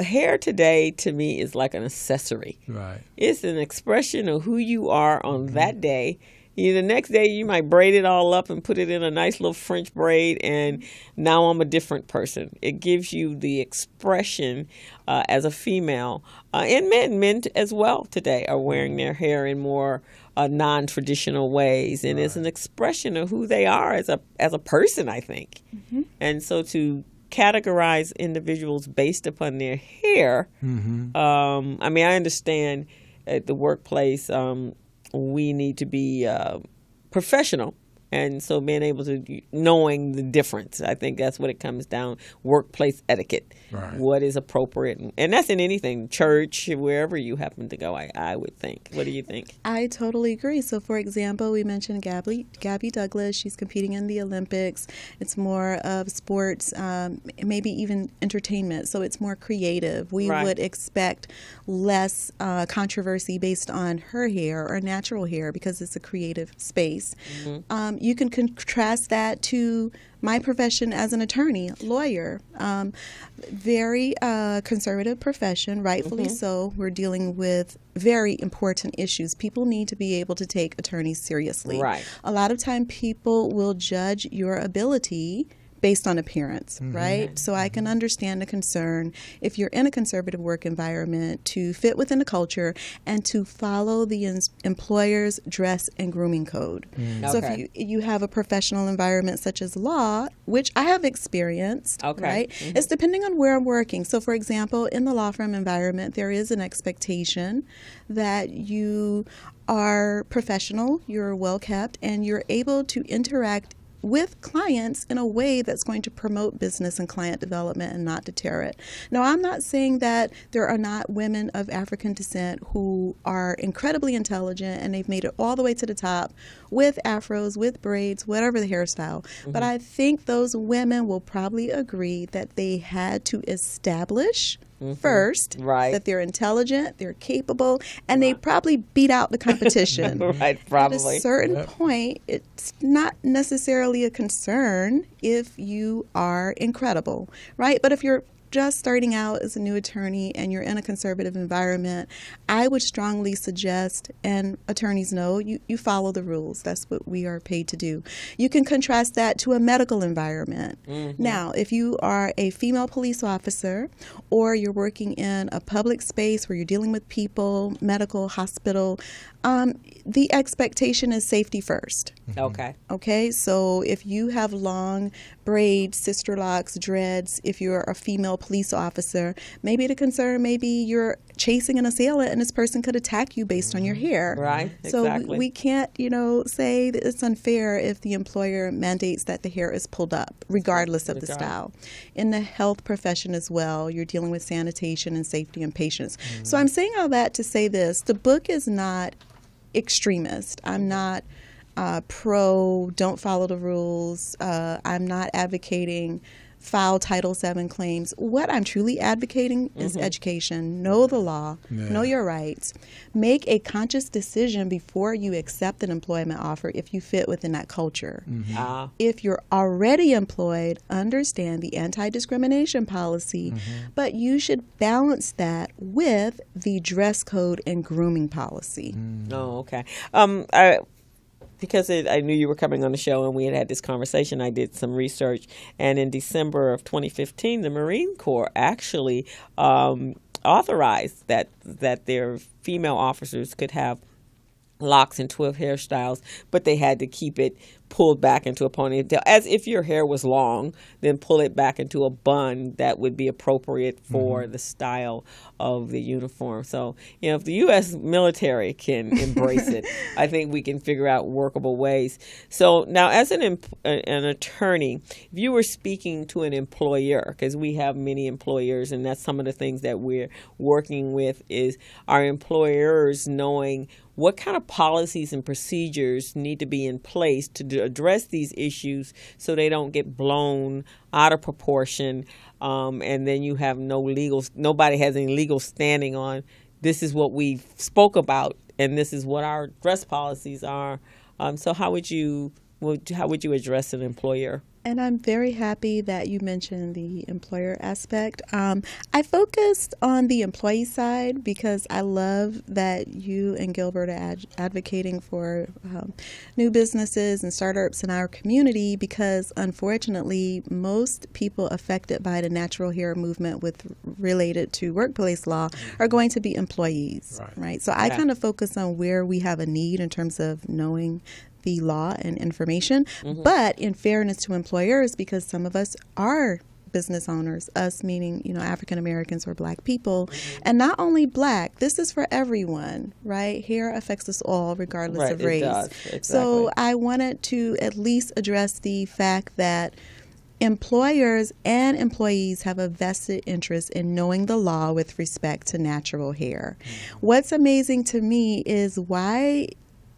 hair today to me is like an accessory. Right. It's an expression of who you are on that day. The next day you might braid it all up and put it in a nice little French braid, and now I'm a different person. It gives you the expression as a female. And men as well today are wearing their hair in more non-traditional ways, and it's an expression of who they are as a person, I think. And so to categorize individuals based upon their hair. I mean, I understand at the workplace we need to be professional. And so being able to, knowing the difference, I think that's what it comes down, workplace etiquette, what is appropriate. And that's in anything, church, wherever you happen to go, I would think. What do you think? I totally agree. So, for example, we mentioned Gabby Douglas. She's competing in the Olympics. It's more of sports, maybe even entertainment. So it's more creative. We would expect less controversy based on her hair or natural hair because it's a creative space. You can contrast that to my profession as an attorney, lawyer. Very conservative profession, rightfully so. We're dealing with very important issues. People need to be able to take attorneys seriously. A lot of time people will judge your ability based on appearance, right? So I can understand the concern if you're in a conservative work environment to fit within the culture and to follow the employer's dress and grooming code. So if you have a professional environment such as law, which I have experienced, right? It's depending on where I'm working. So for example, in the law firm environment, there is an expectation that you are professional, you're well kept, and you're able to interact with clients in a way that's going to promote business and client development and not deter it. Now, I'm not saying that there are not women of African descent who are incredibly intelligent and they've made it all the way to the top with afros, with braids, whatever the hairstyle. But I think those women will probably agree that they had to establish first that they're intelligent, they're capable, and they probably beat out the competition. Probably. At a certain point, it's not necessarily a concern if you are incredible, right? But if you're just starting out as a new attorney and you're in a conservative environment, I would strongly suggest, and attorneys know, you follow the rules. That's what we are paid to do. You can contrast that to a medical environment. Now, if you are a female police officer or you're working in a public space where you're dealing with people, medical, hospital, the expectation is safety first. Okay, so if you have long braids, sister locks, dreads, if you're a female police officer, maybe the concern, maybe you're chasing an assailant and this person could attack you based on your hair. So we can't, say that it's unfair if the employer mandates that the hair is pulled up, regardless of the style. In the health profession as well, you're dealing with sanitation and safety and patients. So I'm saying all that to say this: the book is not extremist. I'm not pro don't follow the rules. I'm not advocating file Title VII claims. What I'm truly advocating is education. Know the law. Know your rights. Make a conscious decision before you accept an employment offer if you fit within that culture. If you're already employed, understand the anti-discrimination policy, but you should balance that with the dress code and grooming policy. Because I knew you were coming on the show and we had this conversation, I did some research. And in December of 2015, the Marine Corps actually authorized that their female officers could have locks and 12 hairstyles, but they had to keep it pulled back into a ponytail. As if your hair was long, then pull it back into a bun that would be appropriate for the style of the uniform. So, if the U.S. military can embrace it, I think we can figure out workable ways. So now, as an attorney, if you were speaking to an employer, because we have many employers, and that's some of the things that we're working with, is our employers knowing what kind of policies and procedures need to be in place to address these issues so they don't get blown out of proportion, and then you have nobody has any legal standing on this is what we spoke about and this is what our dress policies are. So how would you address an employer? And I'm very happy that you mentioned the employer aspect. I focused on the employee side because I love that you and Gilbert are advocating for new businesses and startups in our community, because unfortunately most people affected by the natural hair movement related to workplace law are going to be employees, right? So I kind of focus on where we have a need in terms of knowing the law and information, but in fairness to employers, because some of us are business owners, us meaning, African Americans or Black people, and not only Black, this is for everyone, right? Hair affects us all regardless of race. It does. Exactly. So I wanted to at least address the fact that employers and employees have a vested interest in knowing the law with respect to natural hair. What's amazing to me is why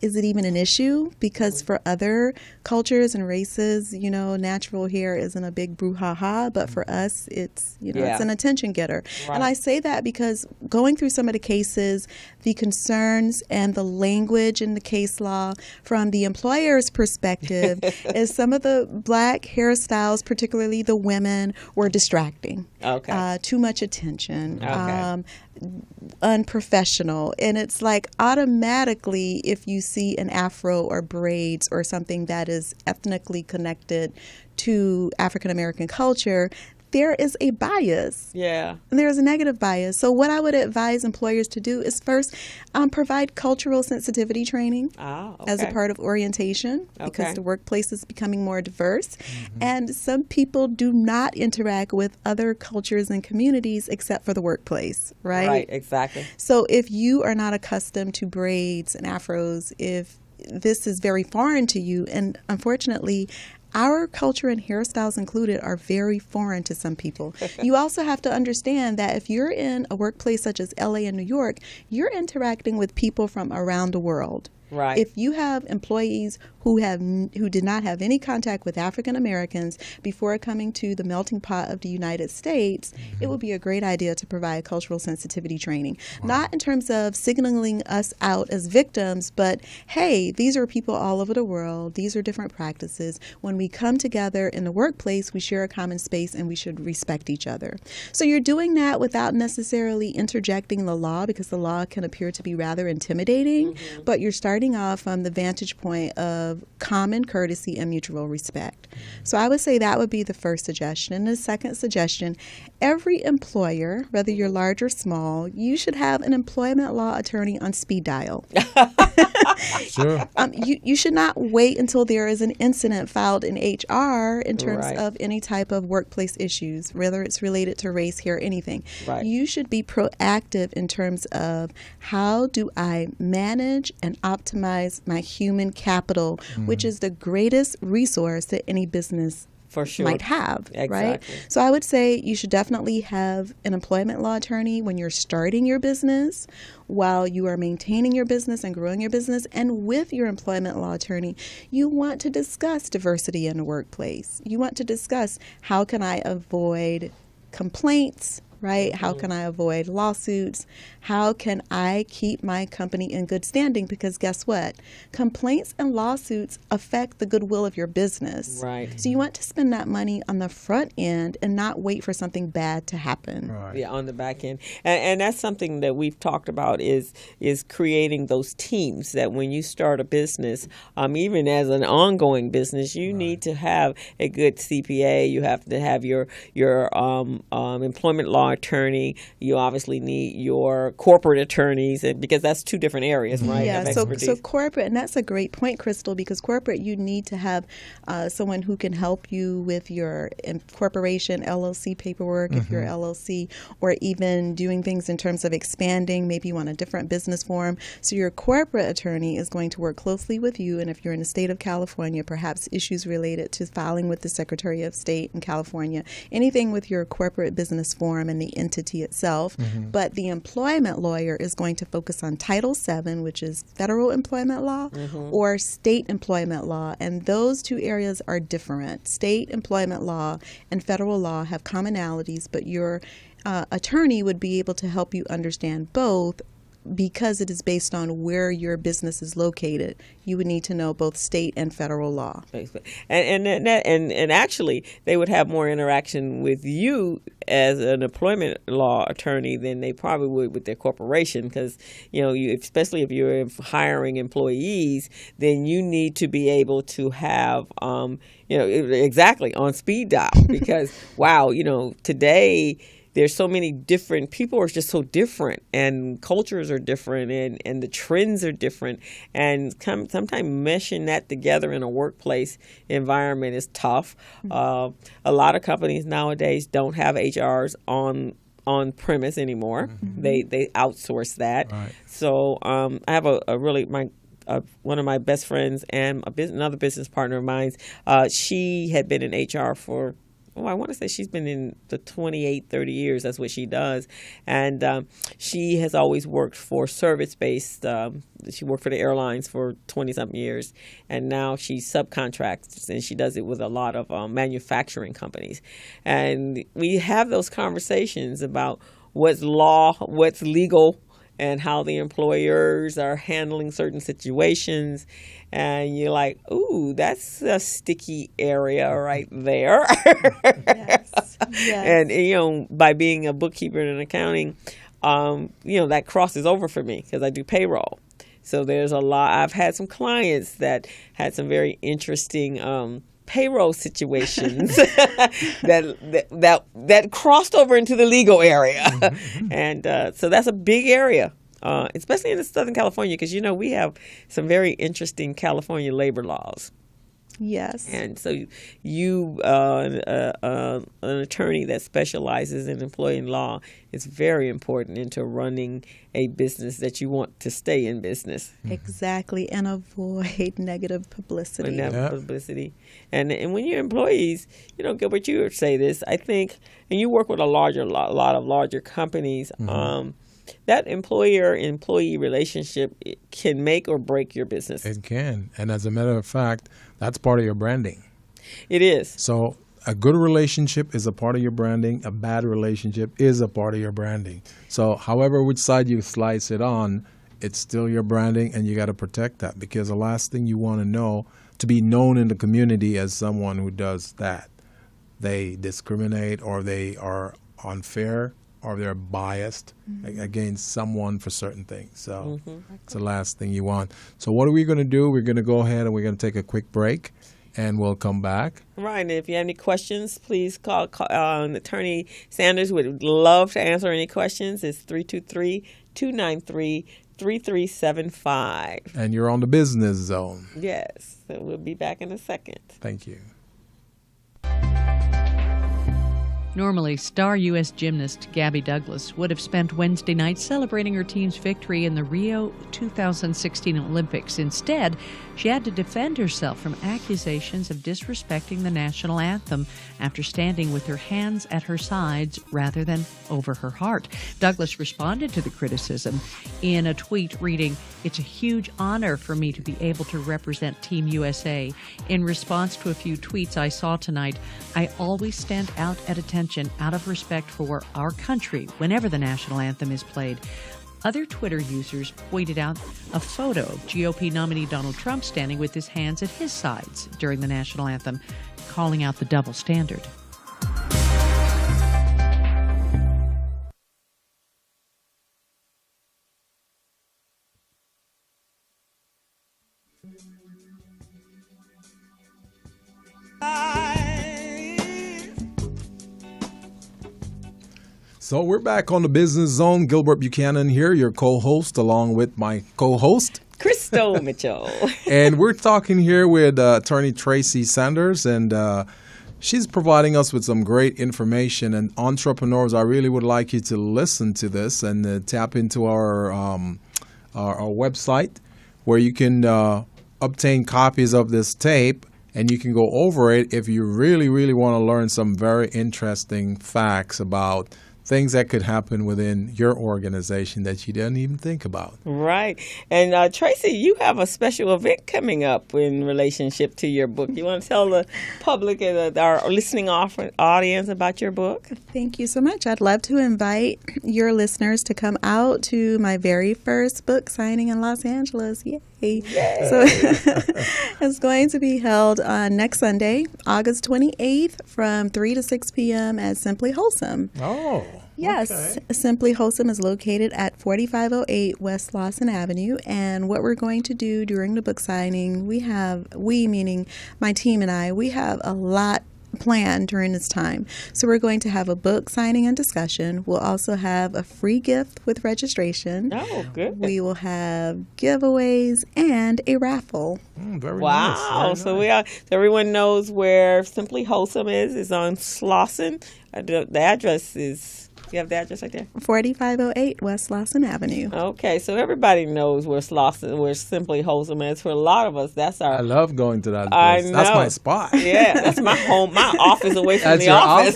is it even an issue? Because for other cultures and races, natural hair isn't a big brouhaha, but for us, it's, it's an attention getter. And I say that because going through some of the cases the concerns and the language in the case law from the employer's perspective is some of the black hairstyles, particularly the women, were distracting. Okay. Too much attention. Okay. Unprofessional. And it's like automatically if you see an afro or braids or something that is ethnically connected to African American culture, there is a bias. Yeah. And there is a negative bias. So what I would advise employers to do is first provide cultural sensitivity training as a part of orientation because the workplace is becoming more diverse. And some people do not interact with other cultures and communities except for the workplace, right? Right, exactly. So if you are not accustomed to braids and afros, if this is very foreign to you, and unfortunately, our culture and hairstyles included are very foreign to some people. You also have to understand that if you're in a workplace such as LA and New York, you're interacting with people from around the world. Right. If you have employees who did not have any contact with African Americans before coming to the melting pot of the United States, it would be a great idea to provide cultural sensitivity training. Not in terms of signaling us out as victims, but hey, these are people all over the world. These are different practices. When we come together in the workplace, we share a common space and we should respect each other. So you're doing that without necessarily interjecting the law because the law can appear to be rather intimidating, but you're starting off from the vantage point of common courtesy and mutual respect. So I would say that would be the first suggestion. And the second suggestion, every employer, whether you're large or small, you should have an employment law attorney on speed dial. Sure. You should not wait until there is an incident filed in HR in terms of any type of workplace issues, whether it's related to race, hair, anything. Right. You should be proactive in terms of how do I manage and optimize my human capital, which is the greatest resource that any business For sure. might have, right? Exactly. So I would say you should definitely have an employment law attorney when you're starting your business, while you are maintaining your business and growing your business. And with your employment law attorney, you want to discuss diversity in the workplace. You want to discuss how can I avoid complaints, right? How can I avoid lawsuits? How can I keep my company in good standing? Because guess what? Complaints and lawsuits affect the goodwill of your business. Right. So you want to spend that money on the front end and not wait for something bad to happen. Right. Yeah, on the back end. And that's something that we've talked about is creating those teams that when you start a business, even as an ongoing business, you need to have a good CPA. You have to have your employment law attorney. You obviously need your corporate attorneys, and because that's two different areas, right? Yeah, of so expertise. corporate, and that's a great point, Crystal, because corporate, you need to have someone who can help you with your corporation, LLC paperwork, if you're LLC, or even doing things in terms of expanding. Maybe you want a different business form. So your corporate attorney is going to work closely with you, and if you're in the state of California, perhaps issues related to filing with the Secretary of State in California, anything with your corporate business form and the entity itself. But the employment lawyer is going to focus on Title VII, which is federal employment law, or state employment law. And those two areas are different. State employment law and federal law have commonalities, but your attorney would be able to help you understand both, because it is based on where your business is located. You would need to know both state and federal law. And actually, they would have more interaction with you as an employment law attorney than they probably would with their corporation, because especially if you're hiring employees, then you need to be able to have exactly on speed dial because wow, today. There's so many different people are just so different, and cultures are different, and the trends are different, and sometimes meshing that together in a workplace environment is tough. A lot of companies nowadays don't have HRs on premise anymore. They outsource that. Right. So I have one of my best friends and another business partner of mine. She had been in HR for. I want to say she's been in the 28, 30 years. That's what she does. And she has always worked for service-based. She worked for the airlines for 20-something years. And now she subcontracts, and she does it with a lot of manufacturing companies. And we have those conversations about what's law, what's legal, and how the employers are handling certain situations. And you're like, ooh, that's a sticky area right there. Yes. And, by being a bookkeeper and accounting, that crosses over for me because I do payroll. So there's a lot. I've had some clients that had some very interesting payroll situations that crossed over into the legal area. And so that's a big area, especially in Southern California, because, we have some very interesting California labor laws. Yes. And so you, an attorney that specializes in employee law, is very important into running a business that you want to stay in business. Exactly, and avoid negative publicity. Publicity. And when you're employees, Gilbert, you would say this, I think, and you work with a lot of larger companies, that employer-employee relationship can make or break your business. It can. And as a matter of fact, that's part of your branding. It is. So a good relationship is a part of your branding. A bad relationship is a part of your branding. So however which side you slice it on, it's still your branding, and you got to protect that, because the last thing you want to be known in the community as someone who does that. They discriminate, or they are unfair, or they're biased against someone for certain things. So it's the last thing you want. So what are we going to do? We're going to go ahead and we're going to take a quick break, and we'll come back. Right. And if you have any questions, please call Attorney Sanders. Would love to answer any questions. It's 323-293-3375. And you're on the Business Zone. Yes. So we'll be back in a second. Thank you. Normally, star U.S. gymnast Gabby Douglas would have spent Wednesday night celebrating her team's victory in the Rio 2016 Olympics. Instead, she had to defend herself from accusations of disrespecting the national anthem after standing with her hands at her sides rather than over her heart. Douglas responded to the criticism in a tweet reading, "It's a huge honor for me to be able to represent Team USA. In response to a few tweets I saw tonight, I always stand out at attention out of respect for our country whenever the national anthem is played." Other Twitter users pointed out a photo of GOP nominee Donald Trump standing with his hands at his sides during the national anthem, calling out the double standard. So we're back on the Business Zone. Gilbert Buchanan here, your co-host, along with my co-host, Crystal Mitchell. And we're talking here with attorney Tracy Sanders, and she's providing us with some great information. And entrepreneurs, I really would like you to listen to this and tap into our website, where you can obtain copies of this tape, and you can go over it if you really, really want to learn some very interesting facts about things that could happen within your organization that you didn't even think about. Right. And Tracy, you have a special event coming up in relationship to your book. You want to tell the public and our listening audience about your book? Thank you so much. I'd love to invite your listeners to come out to my very first book signing in Los Angeles. Yay. So it's going to be held on next Sunday, August 28th from 3 to 6 p.m. at Simply Wholesome. Oh. Yes. Okay. Simply Wholesome is located at 4508 West Lawson Avenue. And what we're going to do during the book signing, we meaning my team and I, we have a lot planned during this time. So we're going to have a book signing and discussion. We'll also have a free gift with registration. Oh, good. We will have giveaways and a raffle. Very wow. nice. So nice. everyone knows where Simply Wholesome is. It's on Slauson. The address is... You have the address right there? 4508 West Lawson Avenue. Okay, so everybody knows where Simply Wholesome is. For a lot of us, that's our... I love going to that place. I know. That's my spot. Yeah, that's my home, my office away from That's the your office.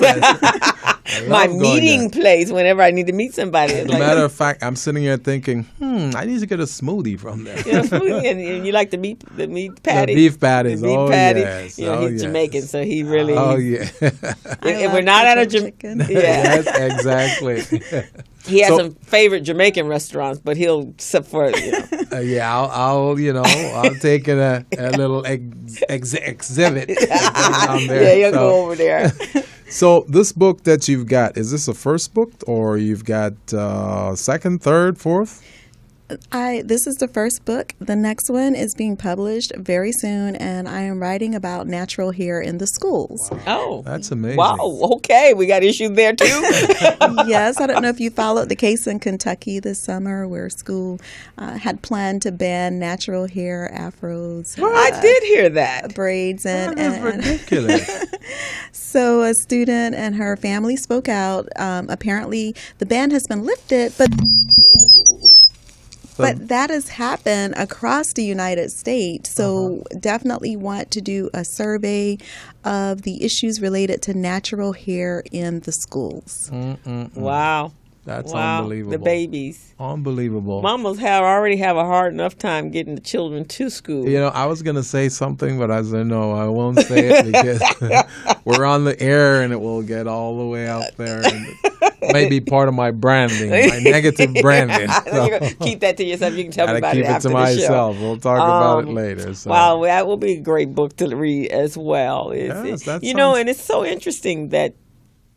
My going meeting there. place whenever I need to meet somebody. As a matter of fact, I'm sitting here thinking, I need to get a smoothie from there. You know, smoothie, and you like the meat patties. The beef patties. The beef Oh, patty. yes. You know, Oh, he's yes. Jamaican, so he really... Oh, yeah. If we're not at a chicken. Yeah. Yes, exactly. He has some favorite Jamaican restaurants, but he'll except for I'll take a little exhibit down there. Yeah, you'll go over there. So this book that you've got, is this the first book, or you've got second, third, fourth? This is the first book. The next one is being published very soon, and I am writing about natural hair in the schools. Wow. Oh, that's amazing. Wow. Okay, we got issues there too. Yes, I don't know if you followed the case in Kentucky this summer where school had planned to ban natural hair, afros. I did hear that. Braids and ridiculous. So a student and her family spoke out. Apparently, the ban has been lifted, but that has happened across the United States. So definitely want to do a survey of the issues related to natural hair in the schools. Wow. That's unbelievable. The babies. Unbelievable. Mamas already have a hard enough time getting the children to school. I was going to say something, but I said, no, I won't say it because we're on the air and it will get all the way out there. And it may be part of my branding, my negative branding. So. Keep that to yourself. You can tell me about it after keep it to the show. myself. We'll talk about it later. So. Wow, that will be a great book to read as well. Yes, and it's so interesting that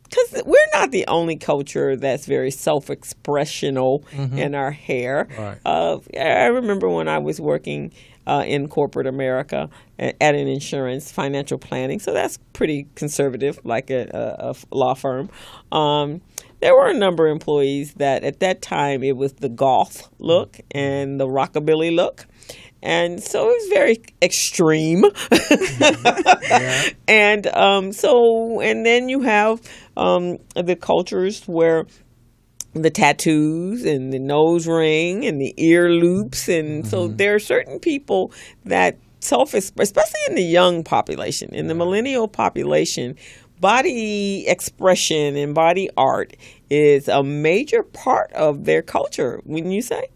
because we're not the only culture that's very self-expressional in our hair. Right. I remember when I was working in corporate America at an insurance financial planning, so that's pretty conservative, like a law firm. There were a number of employees that at that time it was the goth look and the rockabilly look. And so it was very extreme. Yeah. And then you have the cultures where the tattoos and the nose ring and the ear loops. And so there are certain people that especially in the young population, in the millennial population, body expression and body art is a major part of their culture, wouldn't you say?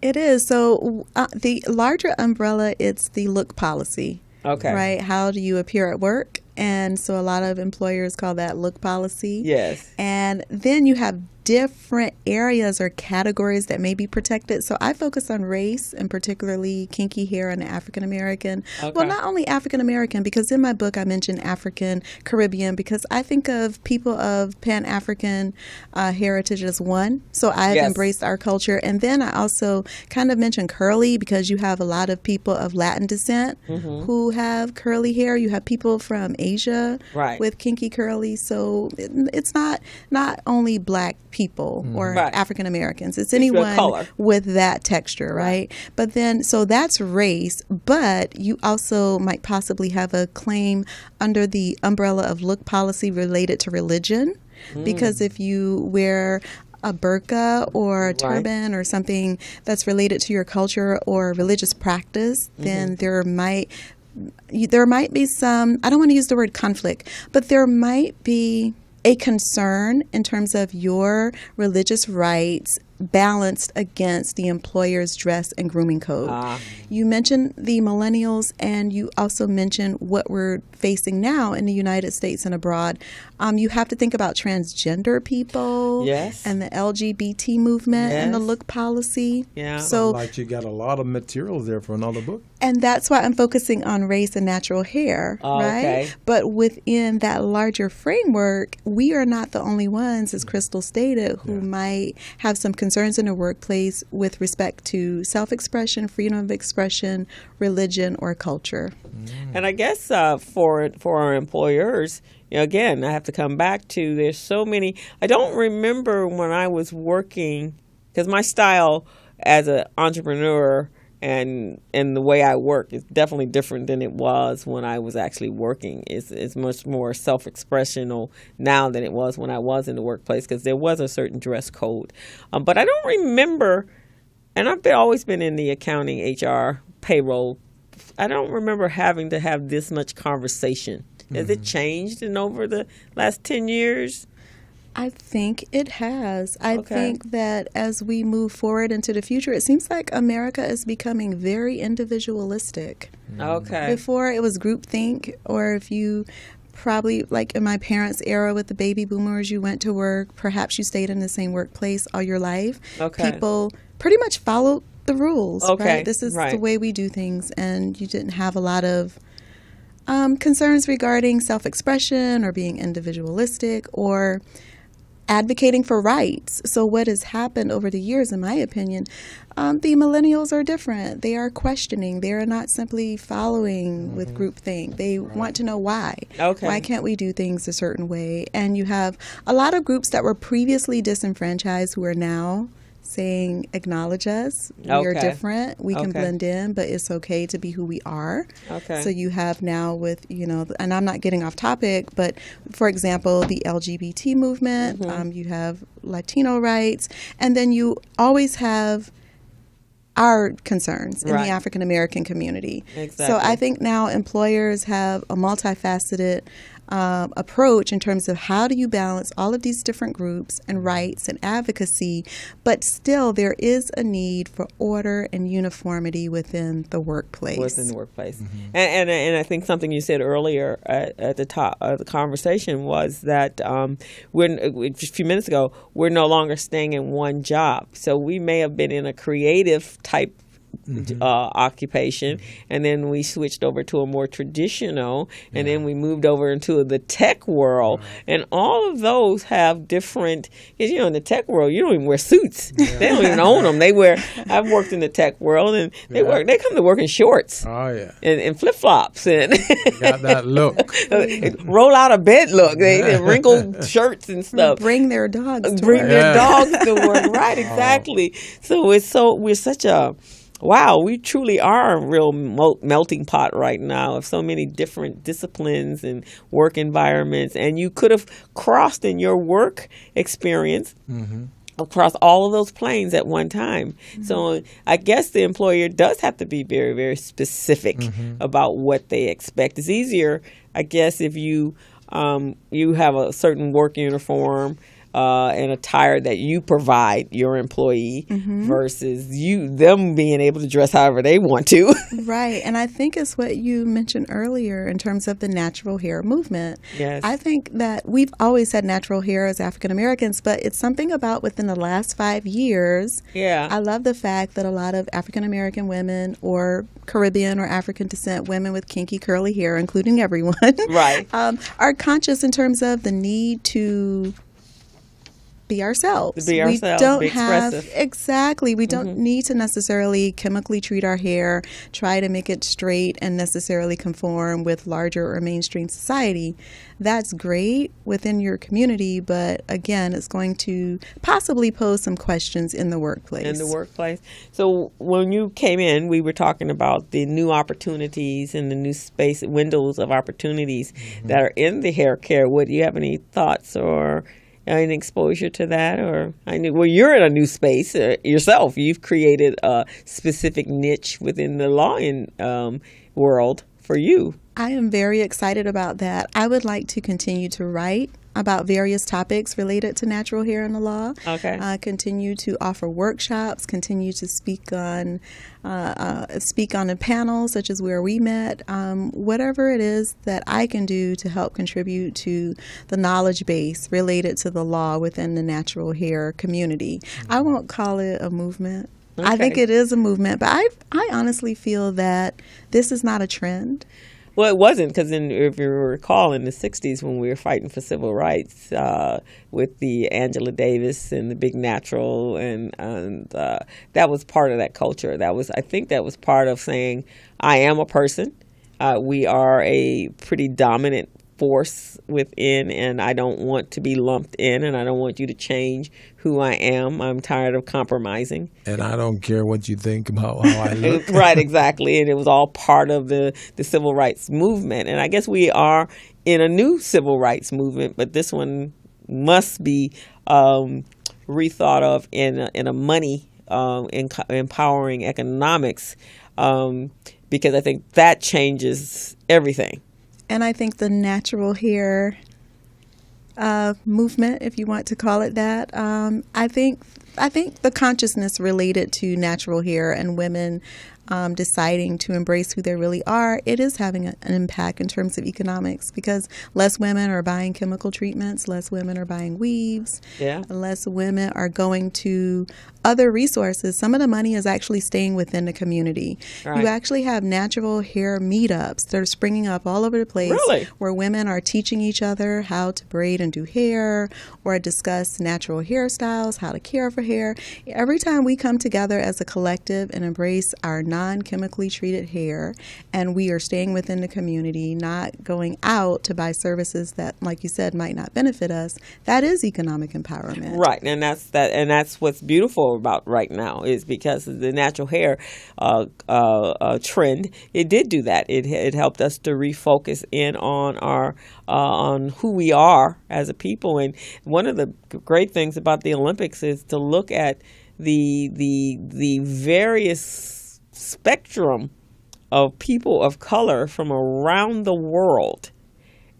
It is. So the larger umbrella, it's the look policy. Okay. Right? How do you appear at work? And so a lot of employers call that look policy. Yes. And then you have different areas or categories that may be protected. So I focus on race and particularly kinky hair and African American. Okay. Well, not only African American, because in my book I mentioned African Caribbean because I think of people of Pan-African heritage as one. So I've embraced our culture. And then I also kind of mentioned curly because you have a lot of people of Latin descent who have curly hair. You have people from Asia with kinky curly. So it's not only black people or African Americans. It's anyone with that texture, right? But then, so that's race, but you also might possibly have a claim under the umbrella of look policy related to religion, because if you wear a burqa or a turban or something that's related to your culture or religious practice, then there might be some, I don't want to use the word conflict, but there might be a concern in terms of your religious rights balanced against the employer's dress and grooming code. You mentioned the millennials, and you also mentioned what we're facing now in the United States and abroad. You have to think about transgender people and the LGBT movement and the look policy. So like you got a lot of materials there for another book. And that's why I'm focusing on race and natural hair, right? Okay. But within that larger framework, we are not the only ones, as Crystal stated, who might have some concerns in the workplace with respect to self-expression, freedom of expression, religion, or culture. And I guess for our employers, again, I have to come back to there's so many. I don't remember when I was working, because my style as an entrepreneur and the way I work is definitely different than it was when I was actually working. It's much more self-expressional now than it was when I was in the workplace, because there was a certain dress code. But I don't remember, and I've always been in the accounting, HR, payroll. I don't remember having to have this much conversation. Has it changed over the last 10 years? I think it has. I think that as we move forward into the future, it seems like America is becoming very individualistic. Okay. Before it was groupthink, or if you probably like in my parents' era with the baby boomers, you went to work, perhaps you stayed in the same workplace all your life. Okay. People pretty much followed the rules, Okay, right? This is right. the way we do things, and you didn't have a lot of concerns regarding self-expression or being individualistic or advocating for rights. So what has happened over the years, in my opinion, the millennials are different. They are questioning. They are not simply following with groupthink. They want to know why. Okay. Why can't we do things a certain way? And you have a lot of groups that were previously disenfranchised who are now saying, acknowledge us. We are Okay. different. We can Okay. blend in, but it's okay to be who we are. Okay. So you have now with, and I'm not getting off topic, but for example, the LGBT movement, you have Latino rights, and then you always have our concerns in Right. the African American community. Exactly. So I think now employers have a multifaceted approach in terms of how do you balance all of these different groups and rights and advocacy, but still there is a need for order and uniformity within the workplace. Within the workplace. And I think something you said earlier at the top of the conversation was that just a few minutes ago, we're no longer staying in one job. So we may have been in a creative type occupation, and then we switched over to a more traditional, and then we moved over into the tech world, and all of those have different, because in the tech world you don't even wear suits. They don't even own them. I've worked in the tech world, and they come to work in shorts. Oh, yeah. And flip-flops and Got that look. roll out of bed look. They wrinkled shirts and stuff. Bring their dogs to Bring work. their dogs to work. Right, exactly. So we're such a wow, we truly are a real melting pot right now of so many different disciplines and work environments. And you could have crossed in your work experience across all of those planes at one time. So I guess the employer does have to be very, very specific about what they expect. It's easier, I guess, if you have a certain work uniform and attire that you provide your employee versus them being able to dress however they want to. Right. And I think it's what you mentioned earlier in terms of the natural hair movement. Yes. I think that we've always had natural hair as African Americans, but it's something about within the last 5 years. Yeah. I love the fact that a lot of African American women or Caribbean or African descent women with kinky curly hair, including everyone, Right. Are conscious in terms of the need to be ourselves. Be ourselves, We don't be have expressive. exactly. We don't need to necessarily chemically treat our hair, try to make it straight, and necessarily conform with larger or mainstream society. That's great within your community, but again, it's going to possibly pose some questions in the workplace. In the workplace. So when you came in, we were talking about the new opportunities and the new space windows of opportunities that are in the hair care. Do you have any thoughts or any exposure to that? Or you're in a new space yourself. You've created a specific niche within the law world for you. I am very excited about that. I would like to continue to write about various topics related to natural hair in the law. Okay. Continue to offer workshops, continue to speak on a panel such as where we met, whatever it is that I can do to help contribute to the knowledge base related to the law within the natural hair community. I won't call it a movement. Okay. I think it is a movement, but I honestly feel that this is not a trend. Well, it wasn't, because if you recall, in the 60s when we were fighting for civil rights with the Angela Davis and the Big Natural, and that was part of that culture. I think that was part of saying, I am a person. We are a pretty dominant force within, and I don't want to be lumped in, and I don't want you to change who I am. I'm tired of compromising. And I don't care what you think about how I look. Right, exactly. And it was all part of the civil rights movement. And I guess we are in a new civil rights movement, but this one must be rethought of in a money empowering economics, because I think that changes everything. And I think the natural hair movement, if you want to call it that, I think the consciousness related to natural hair and women deciding to embrace who they really are, it is having an impact in terms of economics, because less women are buying chemical treatments, less women are buying weaves, less women are going to other resources. Some of the money is actually staying within the community. Right. You actually have natural hair meetups that are springing up all over the place, where women are teaching each other how to braid and do hair, or discuss natural hairstyles, how to care for hair. Every time we come together as a collective and embrace our non-chemically treated hair, and we are staying within the community, not going out to buy services that, like you said, might not benefit us, that is economic empowerment. Right, and that's what's beautiful about right now, is because of the natural hair trend. It did do that. It helped us to refocus in on our on who we are as a people. And one of the great things about the Olympics is to look at the various spectrum of people of color from around the world,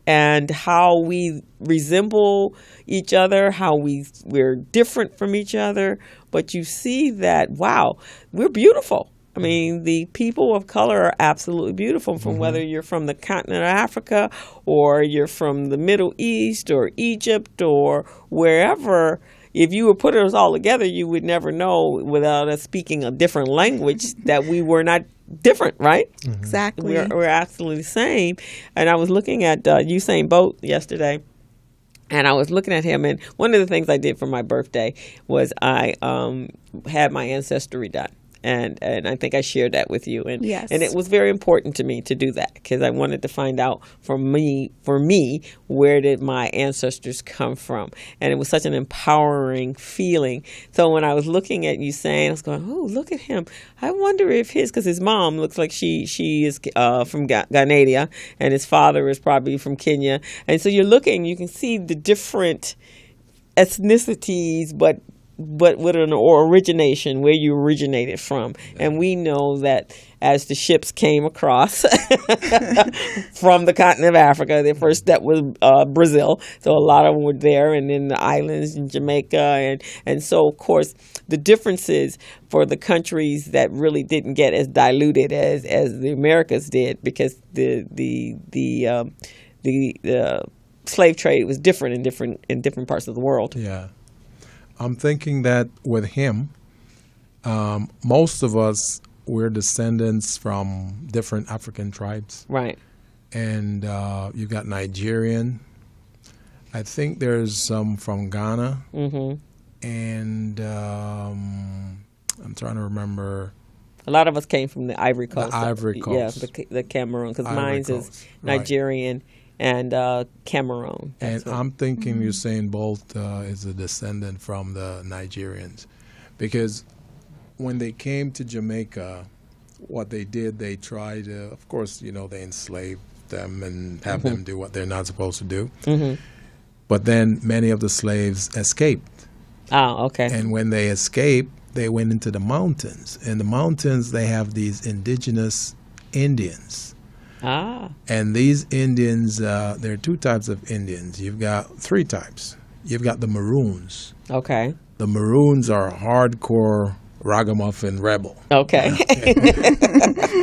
and how we resemble each other, how we're different from each other. But you see that, wow, we're beautiful. I mean, the people of color are absolutely beautiful, from whether you're from the continent of Africa, or you're from the Middle East, or Egypt, or wherever. If you would put us all together, you would never know, without us speaking a different language, that we were not different, right? Exactly. We're absolutely the same. And I was looking at Usain Bolt yesterday, and I was looking at him, and one of the things I did for my birthday was I had my ancestry done. And I think I shared that with you. And yes. And it was very important to me to do that, because I wanted to find out for me, where did my ancestors come from? And it was such an empowering feeling. So when I was looking at Usain, I was going, oh, look at him. I wonder if because his mom looks like she is from Ghanaian, and his father is probably from Kenya. And so you can see the different ethnicities, but with an origination, where you originated from. And we know that as the ships came across from the continent of Africa, their first step was Brazil. So a lot of them were there, and in the islands in Jamaica. And so, of course, the differences for the countries that really didn't get as diluted as the Americas did, because the slave trade was different in different parts of the world. Yeah. I'm thinking that with him, most of us, we're descendants from different African tribes. Right. And you've got Nigerian. I think there's some from Ghana. And I'm trying to remember. A lot of us came from the Ivory Coast. The Ivory Coast. Yeah, the Cameroon, because mine is Nigerian. Right. And Cameroon. And I'm thinking Usain Bolt is a descendant from the Nigerians, because when they came to Jamaica, what they did, they tried to, of course, they enslaved them and have them do what they're not supposed to do. But then many of the slaves escaped. Oh, okay. And when they escaped, they went into the mountains. In the mountains, they have these indigenous Indians. And these Indians, there are two types of Indians. You've got three types. You've got the Maroons. Okay. The Maroons are hardcore ragamuffin rebel. Okay.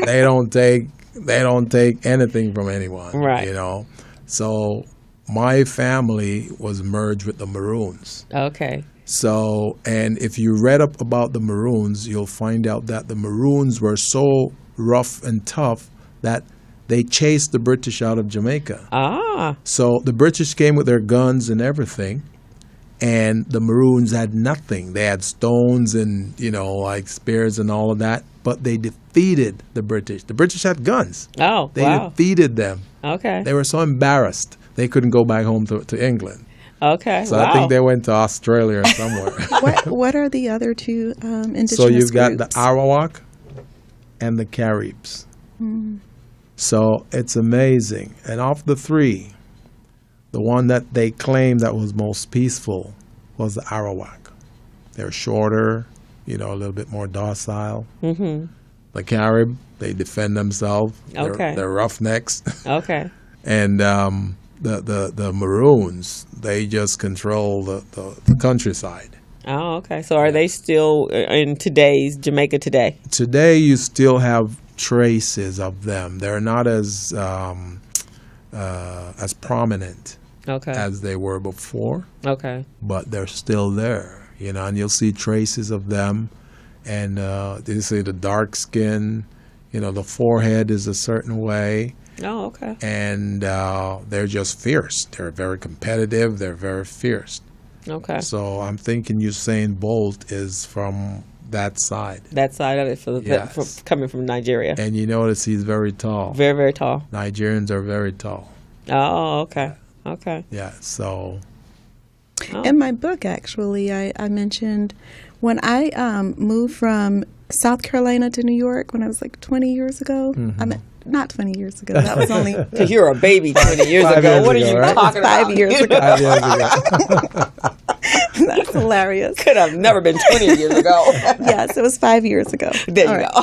They don't take anything from anyone. Right. So my family was merged with the Maroons. Okay. So, and if you read up about the Maroons, you'll find out that the Maroons were so rough and tough that they chased the British out of Jamaica. So the British came with their guns and everything, and the Maroons had nothing. They had stones and, like spears and all of that, but they defeated the British. The British had guns. Oh, they defeated them. Okay. They were so embarrassed they couldn't go back home to England. Okay. So I think they went to Australia or somewhere. What are the other two indigenous So you've got groups? the Arawak and the Caribs. So it's amazing. And of the three, the one that they claimed that was most peaceful was the Arawak. They're shorter, a little bit more docile. The Carib, they defend themselves. They're roughnecks. Okay. And the Maroons, they just control the countryside. Oh, okay. So are they still in today's Jamaica today? Today, you still have traces of them. They're not as prominent as they were before. Okay. But they're still there, and you'll see traces of them. And you see the dark skin, the forehead is a certain way. Oh, okay. And they're just fierce. They're very competitive. They're very fierce. Okay. So I'm thinking Usain Bolt is from that side. That side of it, for coming from Nigeria. And you notice he's very tall. Very, very tall. Nigerians are very tall. Oh, okay. Okay. Yeah, so. In my book, actually, I mentioned when I moved from South Carolina to New York when I was like 20 years ago. I mean, not 20 years ago. That was only... Because you're a baby 20 years ago. What are you talking about? 5 years ago. 5 years ago. That's hilarious. Could have never been 20 years ago. Yes, it was 5 years ago. There you go.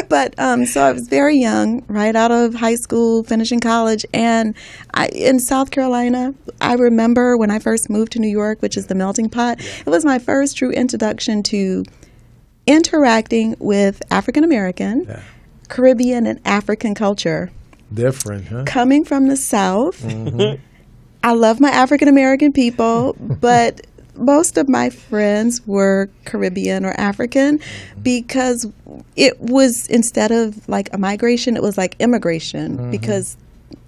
But so I was very young, right out of high school, finishing college. And in South Carolina, I remember when I first moved to New York, which is the melting pot, it was my first true introduction to interacting with African American, Caribbean, and African culture. Different, huh? Coming from the South, I love my African American people, but most of my friends were Caribbean or African because it was, instead of like a migration, it was like immigration because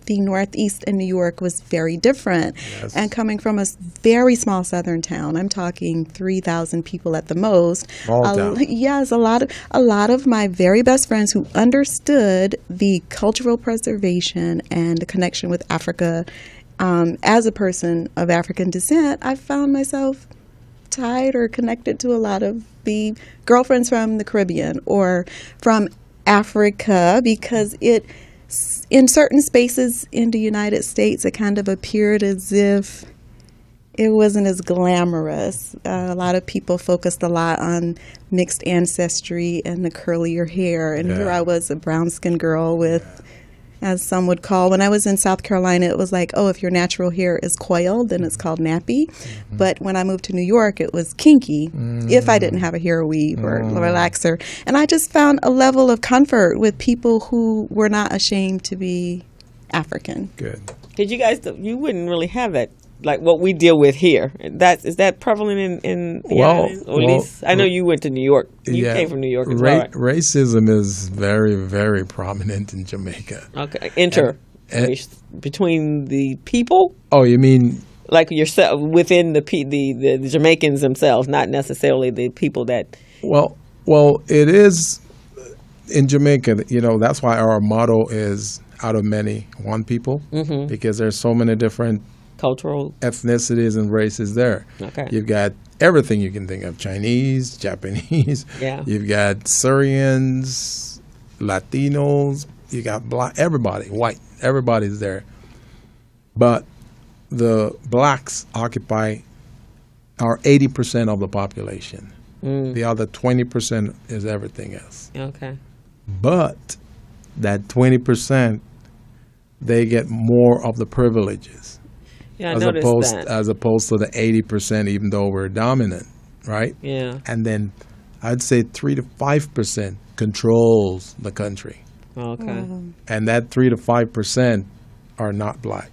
the Northeast in New York was very different. Yes. And coming from a very small southern town, I'm talking 3,000 people at the most. Yes, a lot of my very best friends who understood the cultural preservation and the connection with Africa. As a person of African descent, I found myself tied or connected to a lot of the girlfriends from the Caribbean or from Africa because it, in certain spaces in the United States, it kind of appeared as if it wasn't as glamorous. A lot of people focused a lot on mixed ancestry and the curlier hair. And here I was, a brown-skinned girl with, as some would call, when I was in South Carolina, it was like, oh, if your natural hair is coiled, then it's called nappy. But when I moved to New York, it was kinky if I didn't have a hair weave or relaxer. And I just found a level of comfort with people who were not ashamed to be African. Good. Because you guys, you wouldn't really have that, like what we deal with here. Is that prevalent in the islands? Or at least, I know you went to New York. You came from New York as well, right? Racism is very, very prominent in Jamaica. Okay. Between the people? Oh, you mean... Like yourself, within the Jamaicans themselves, not necessarily the people that... Well, it is in Jamaica, that's why our motto is out of many, one people, because there's so many different cultural ethnicities and races there. Okay. You've got everything you can think of: Chinese, Japanese. Yeah. You've got Syrians, Latinos. You got black. Everybody, white. Everybody's there. But the blacks occupy are 80% of the population. The other 20% is everything else. Okay. But that 20%, they get more of the privileges. Yeah, I noticed that. As opposed to the 80%, even though we're dominant, right? Yeah. And then I'd say 3 to 5% controls the country. Okay. And that 3 to 5% are not black.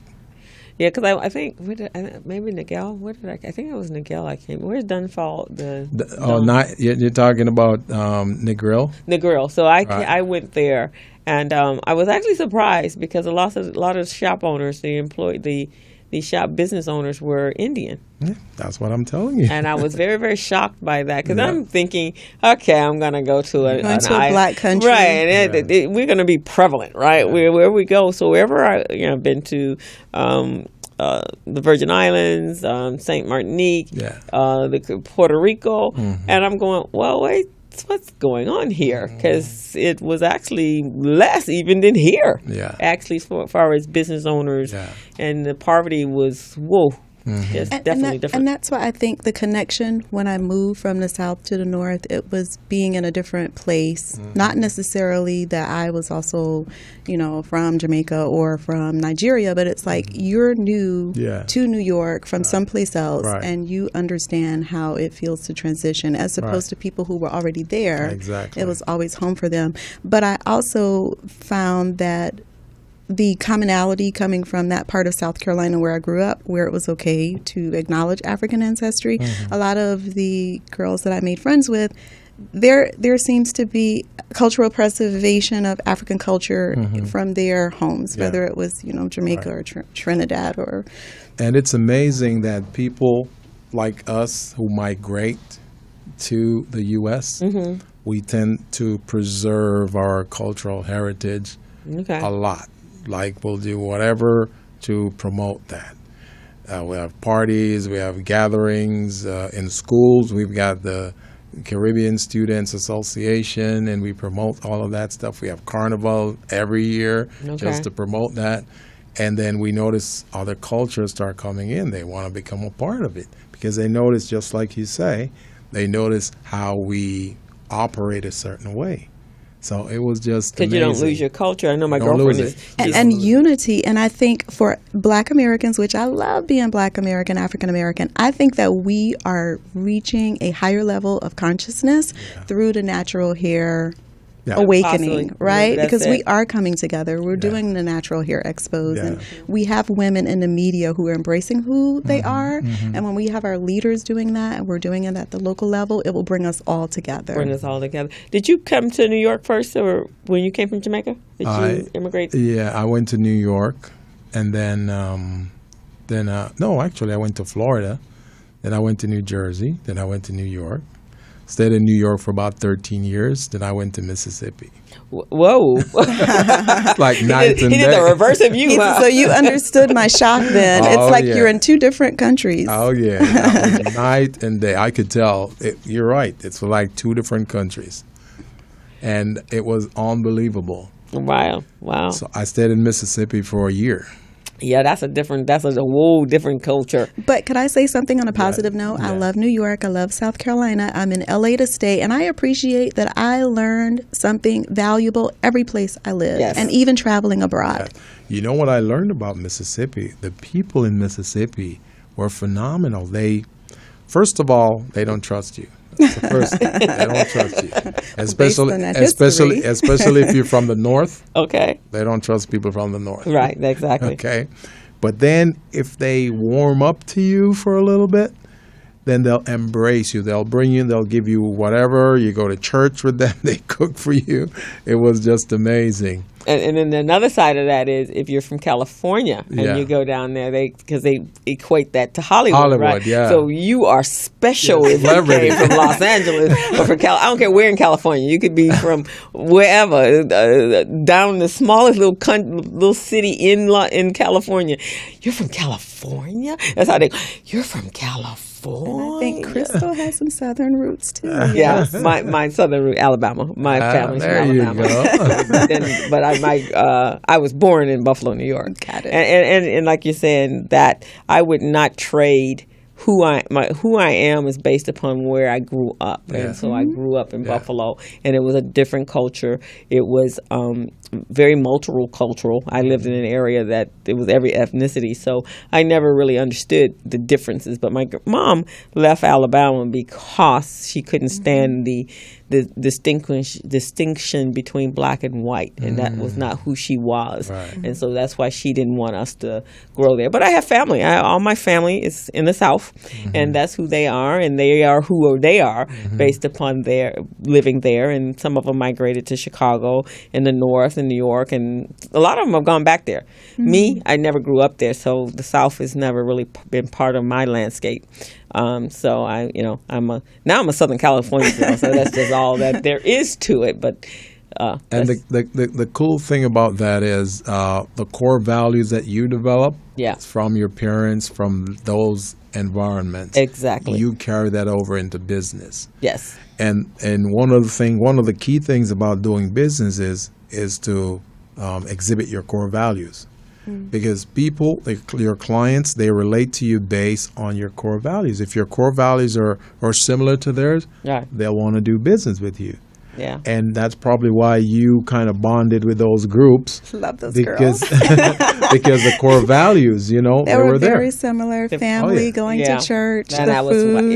Yeah, because I think maybe Nigel. I think it was Nigel. Where's Dunfall? You're talking about Negril. Negril. So I went there, and I was actually surprised because a lot of shop owners, the shop business owners were Indian. Yeah, that's what I'm telling you. And I was very, very shocked by that because I'm thinking, okay, I'm going to go to a black country. Right. And we're going to be prevalent, right? Yeah. Where we go. So wherever I've been to the Virgin Islands, St. Martinique, the Puerto Rico, and I'm going, well, wait. What's going on here? Because it was actually less even than here. Yeah. Actually, as far as business owners, and the poverty was It's definitely different. And that's why I think the connection when I moved from the South to the North, it was being in a different place. Not necessarily that I was also, from Jamaica or from Nigeria, but it's like you're new to New York from someplace else, and you understand how it feels to transition, as opposed to people who were already there. Exactly. It was always home for them. But I also found that the commonality coming from that part of South Carolina where I grew up, where it was okay to acknowledge African ancestry, a lot of the girls that I made friends with, there seems to be cultural preservation of African culture from their homes, whether it was, Jamaica or Trinidad or... And it's amazing that people like us who migrate to the U.S., we tend to preserve our cultural heritage a lot. Like, we'll do whatever to promote that. We have parties, we have gatherings in schools. We've got the Caribbean Students Association, and we promote all of that stuff. We have Carnival every year just to promote that. And then we notice other cultures start coming in. They want to become a part of it because they notice, just like you say, they notice how we operate a certain way. So it was just because you don't lose your culture. I know my girlfriend is. And unity. And I think for Black Americans, which I love being Black American, African American, I think that we are reaching a higher level of consciousness through the natural hair awakening, right? Because we are coming together. We're doing the natural hair expos, and we have women in the media who are embracing who they are. And when we have our leaders doing that, and we're doing it at the local level, it will bring us all together. Did you come to New York first, or when you came from Jamaica? Did you immigrate? Yeah, I went to New York, and then no, actually, I went to Florida. Then I went to New Jersey. Then I went to New York. Stayed in New York for about 13 years. Then I went to Mississippi. Whoa. Like night and day. He did the reverse of you. So you understood my shock then. It's like you're in two different countries. Oh, yeah. That was night and day. I could tell. You're right. It's like two different countries. And it was unbelievable. Wow. So I stayed in Mississippi for a year. Yeah, that's a whole different culture. But could I say something on a positive note? I love New York. I love South Carolina. I'm in LA to stay, and I appreciate that I learned something valuable every place I live, and even traveling abroad. You know what I learned about Mississippi? The people in Mississippi were phenomenal. First of all, they don't trust you. That's the first thing. They don't trust you. Especially if you're from the north. Okay. They don't trust people from the north. Right, exactly. Okay. But then if they warm up to you for a little bit, then they'll embrace you. They'll bring you, they'll give you whatever. You go to church with them, they cook for you. It was just amazing. And then another side of that is if you're from California and you go down there, because they equate that to Hollywood, right? Yeah. So you are special if you came from Los Angeles or from I don't care where in California. You could be from wherever, down the smallest little city in California. You're from California? That's how you're from California. And I think Crystal has some Southern roots too. Yeah, my Southern root, Alabama. My family's from Alabama. You go. But I was born in Buffalo, New York. Got it. And like you're saying, that I would not trade who I am is based upon where I grew up, and so I grew up in Buffalo, and it was a different culture. It was very multicultural. I lived in an area that it was every ethnicity, so I never really understood the differences. But my mom left Alabama because she couldn't stand the distinction between black and white, and that was not who she was. Right. And so that's why she didn't want us to grow there. But I have family. All my family is in the South, and that's who they are, and they are who they are based upon their living there. And some of them migrated to Chicago in the North and New York, and a lot of them have gone back there. Me, I never grew up there, so the South has never really been part of my landscape. So I'm a Southern California girl, so that's just all that there is to it. But and the cool thing about that is the core values that you develop from your parents, from those environments. Exactly. You carry that over into business. Yes. And one of the key things about doing business is to exhibit your core values. because people, your clients, they relate to you based on your core values. If your core values are similar to theirs, they'll want to do business with you. Yeah. And that's probably why you kind of bonded with those groups. Love those because, girls. because the core values, they were very there. similar. Family, going to church, and the food.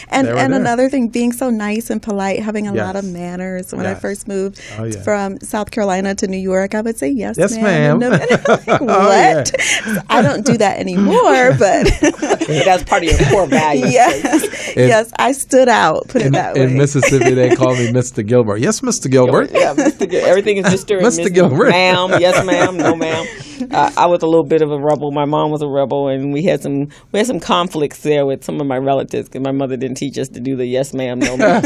And another thing, being so nice and polite, having a lot of manners. When I first moved from South Carolina to New York, I would say, yes, ma'am. No, like, what? So I don't do that anymore, but that's part of your core values. Yes, I stood out, put it that way. In Mississippi, they call me Mr. Gilbert. Yes, Mr. Gilbert. Yeah, everything is Mr. and Mr. Gilbert. Ma'am, yes, ma'am, no, ma'am. I was a little bit of a rebel. My mom was a rebel, and we had some conflicts there with some of my relatives because my mother didn't teach us to do the yes, ma'am, no, ma'am.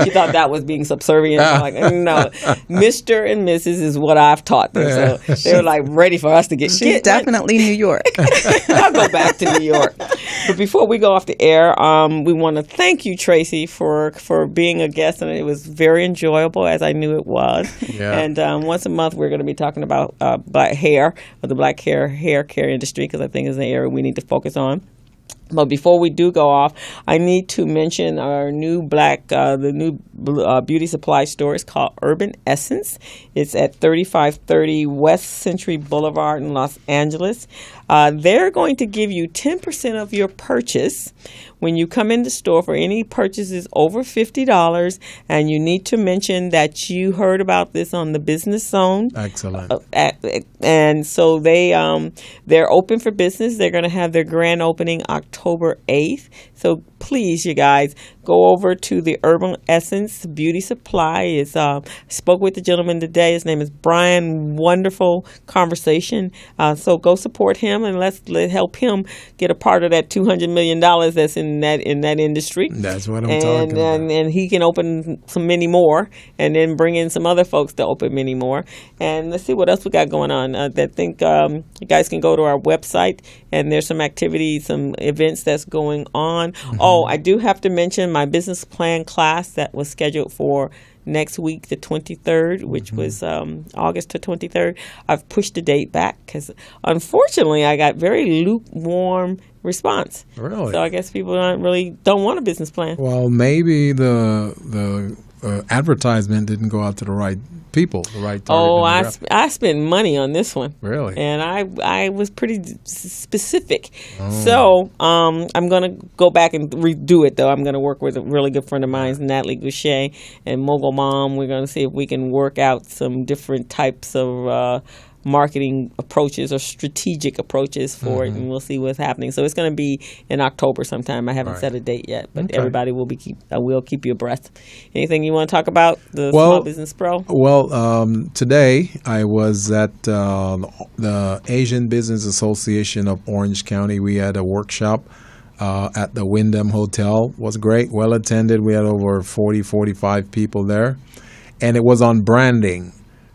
She thought that was being subservient. I'm like, no, Mr. and Mrs. is what I've taught them. So they were like ready for us to get. She's definitely New York. I'll go back to New York. But before we go off the air, we want to thank you, Tracy, for being a guest, and it was very enjoyable, as I knew it was. Yeah. And once a month, we're going to be talking about black hair, or the black hair care industry, because I think it's an area we need to focus on. But before we do go off, I need to mention our new beauty supply store is called Urban Essence. It's at 3530 West Century Boulevard in Los Angeles. They're going to give you 10% of your purchase when you come in the store for any purchases over $50, and you need to mention that you heard about this on the Business Zone. Excellent. And so they're open for business. They're going to have their grand opening October 8th. So please, you guys, go over to the Urban Essence Beauty Supply. Spoke with the gentleman today. His name is Brian. Wonderful conversation. So go support him, and let's help him get a part of that $200 million that's in that industry. That's what I'm talking about. And he can open many more, and then bring in some other folks to open many more. And let's see what else we got going on. I think you guys can go to our website, and there's some activities, some events that's going on. Mm-hmm. Oh, I do have to mention my business plan class that was scheduled for next week, the 23rd, which was August the 23rd. I've pushed the date back because, unfortunately, I got very lukewarm response. Really? So I guess people don't want a business plan. Well, maybe the advertisement didn't go out to the right people, the right target demographic. I spent money on this one. Really? And I was pretty specific. So I'm going to go back and redo it, though. I'm going to work with a really good friend of mine, Natalie Goucher, and Mogul Mom. We're going to see if we can work out some different types of marketing approaches or strategic approaches for it, and we'll see what's happening. So it's going to be in October sometime. I haven't set a date yet, but everybody will will keep you abreast. Anything you want to talk about the Small Business Pro? Well, today I was at the Asian Business Association of Orange County. We had a workshop at the Wyndham Hotel. It was great, well attended. We had over 45 people there, and it was on branding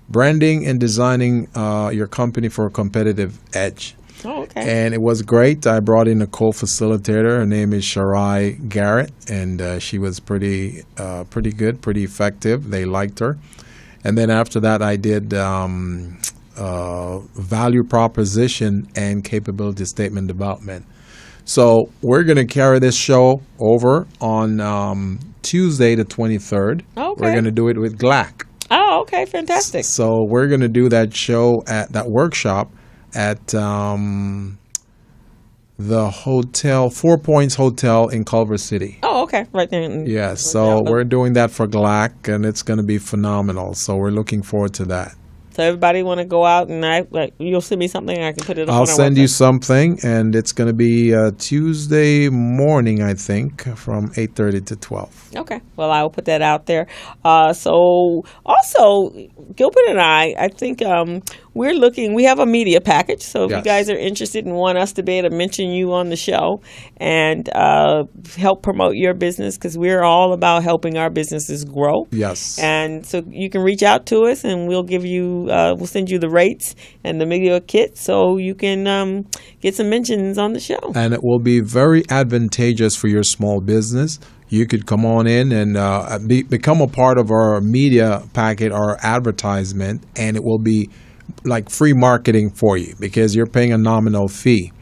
and designing your company for a competitive edge. Oh, okay. And it was great. I brought in a co-facilitator. Her name is Sharai Garrett, and she was pretty good, pretty effective. They liked her. And then after that, I did value proposition and capability statement development. So we're going to carry this show over on Tuesday the 23rd. Okay. We're going to do it with GLAC. Oh, okay, fantastic. So we're going to do that show at that workshop at the hotel, 4 Points Hotel in Culver City. Oh, okay, right there. Yes, so we're doing that for GLAC, and it's going to be phenomenal. So we're looking forward to that. So everybody want to go out, and you'll send me something, I can put it up on our website. I'll send you something, and it's going to be Tuesday morning, I think, from 8:30 to 12. Okay. Well, I will put that out there. So also, Gilbert and I think we have a media package. So if you guys are interested and want us to be able to mention you on the show and help promote your business, because we're all about helping our businesses grow. Yes. And so you can reach out to us, and we'll give you, we'll send you the rates and the media kit so you can get some mentions on the show. And it will be very advantageous for your small business. You could come on in and become a part of our media packet, our advertisement, and it will be like free marketing for you because you're paying a nominal fee.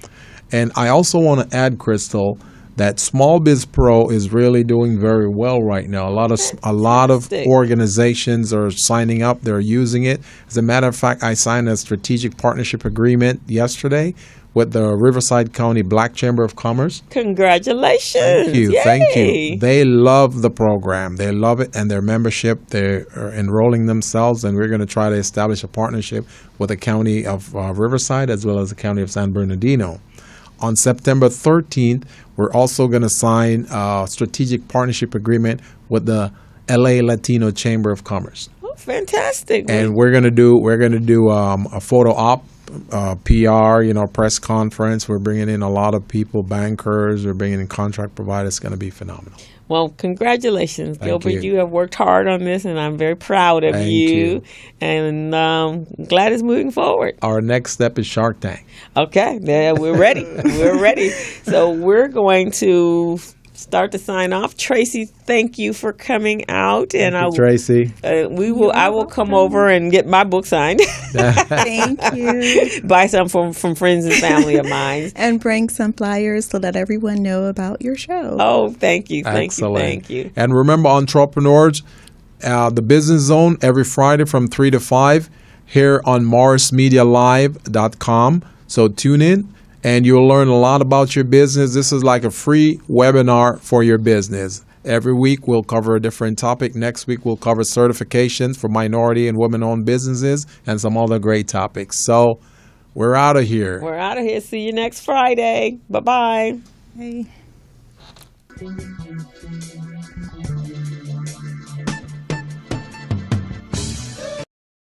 And I also want to add, Crystal, that Small Biz Pro is really doing very well right now. A lot of organizations are signing up. They're using it. As a matter of fact, I signed a strategic partnership agreement yesterday with the Riverside County Black Chamber of Commerce. Congratulations. Thank you. Yay. Thank you. They love the program. They love it, and their membership, they're enrolling themselves, and we're going to try to establish a partnership with the County of Riverside as well as the County of San Bernardino. On September 13th, we're also going to sign a strategic partnership agreement with the LA Latino Chamber of Commerce. Oh, fantastic! And we're going to do a photo op, PR, press conference. We're bringing in a lot of people, bankers. We're bringing in contract providers. It's going to be phenomenal. Well, congratulations, Thank Gilbert. you. You have worked hard on this, and I'm very proud of Thank you. you. And glad it's moving forward. Our next step is Shark Tank. Okay, yeah, we're ready. We're ready. So we're going to start to sign off. Tracy, thank you for coming out. Thank you, Tracy. I will come over and get my book signed. Thank you. Buy some from friends and family of mine. And bring some flyers to let everyone know about your show. Oh, thank you. Excellent. Thank you. And remember, entrepreneurs, the Business Zone every Friday from 3 to 5 here on morrismedialive.com. So tune in and you'll learn a lot about your business. This is like a free webinar for your business. Every week we'll cover a different topic. Next week we'll cover certifications for minority and women-owned businesses and some other great topics. So we're out of here. We're out of here. See you next Friday. Bye-bye. Bye.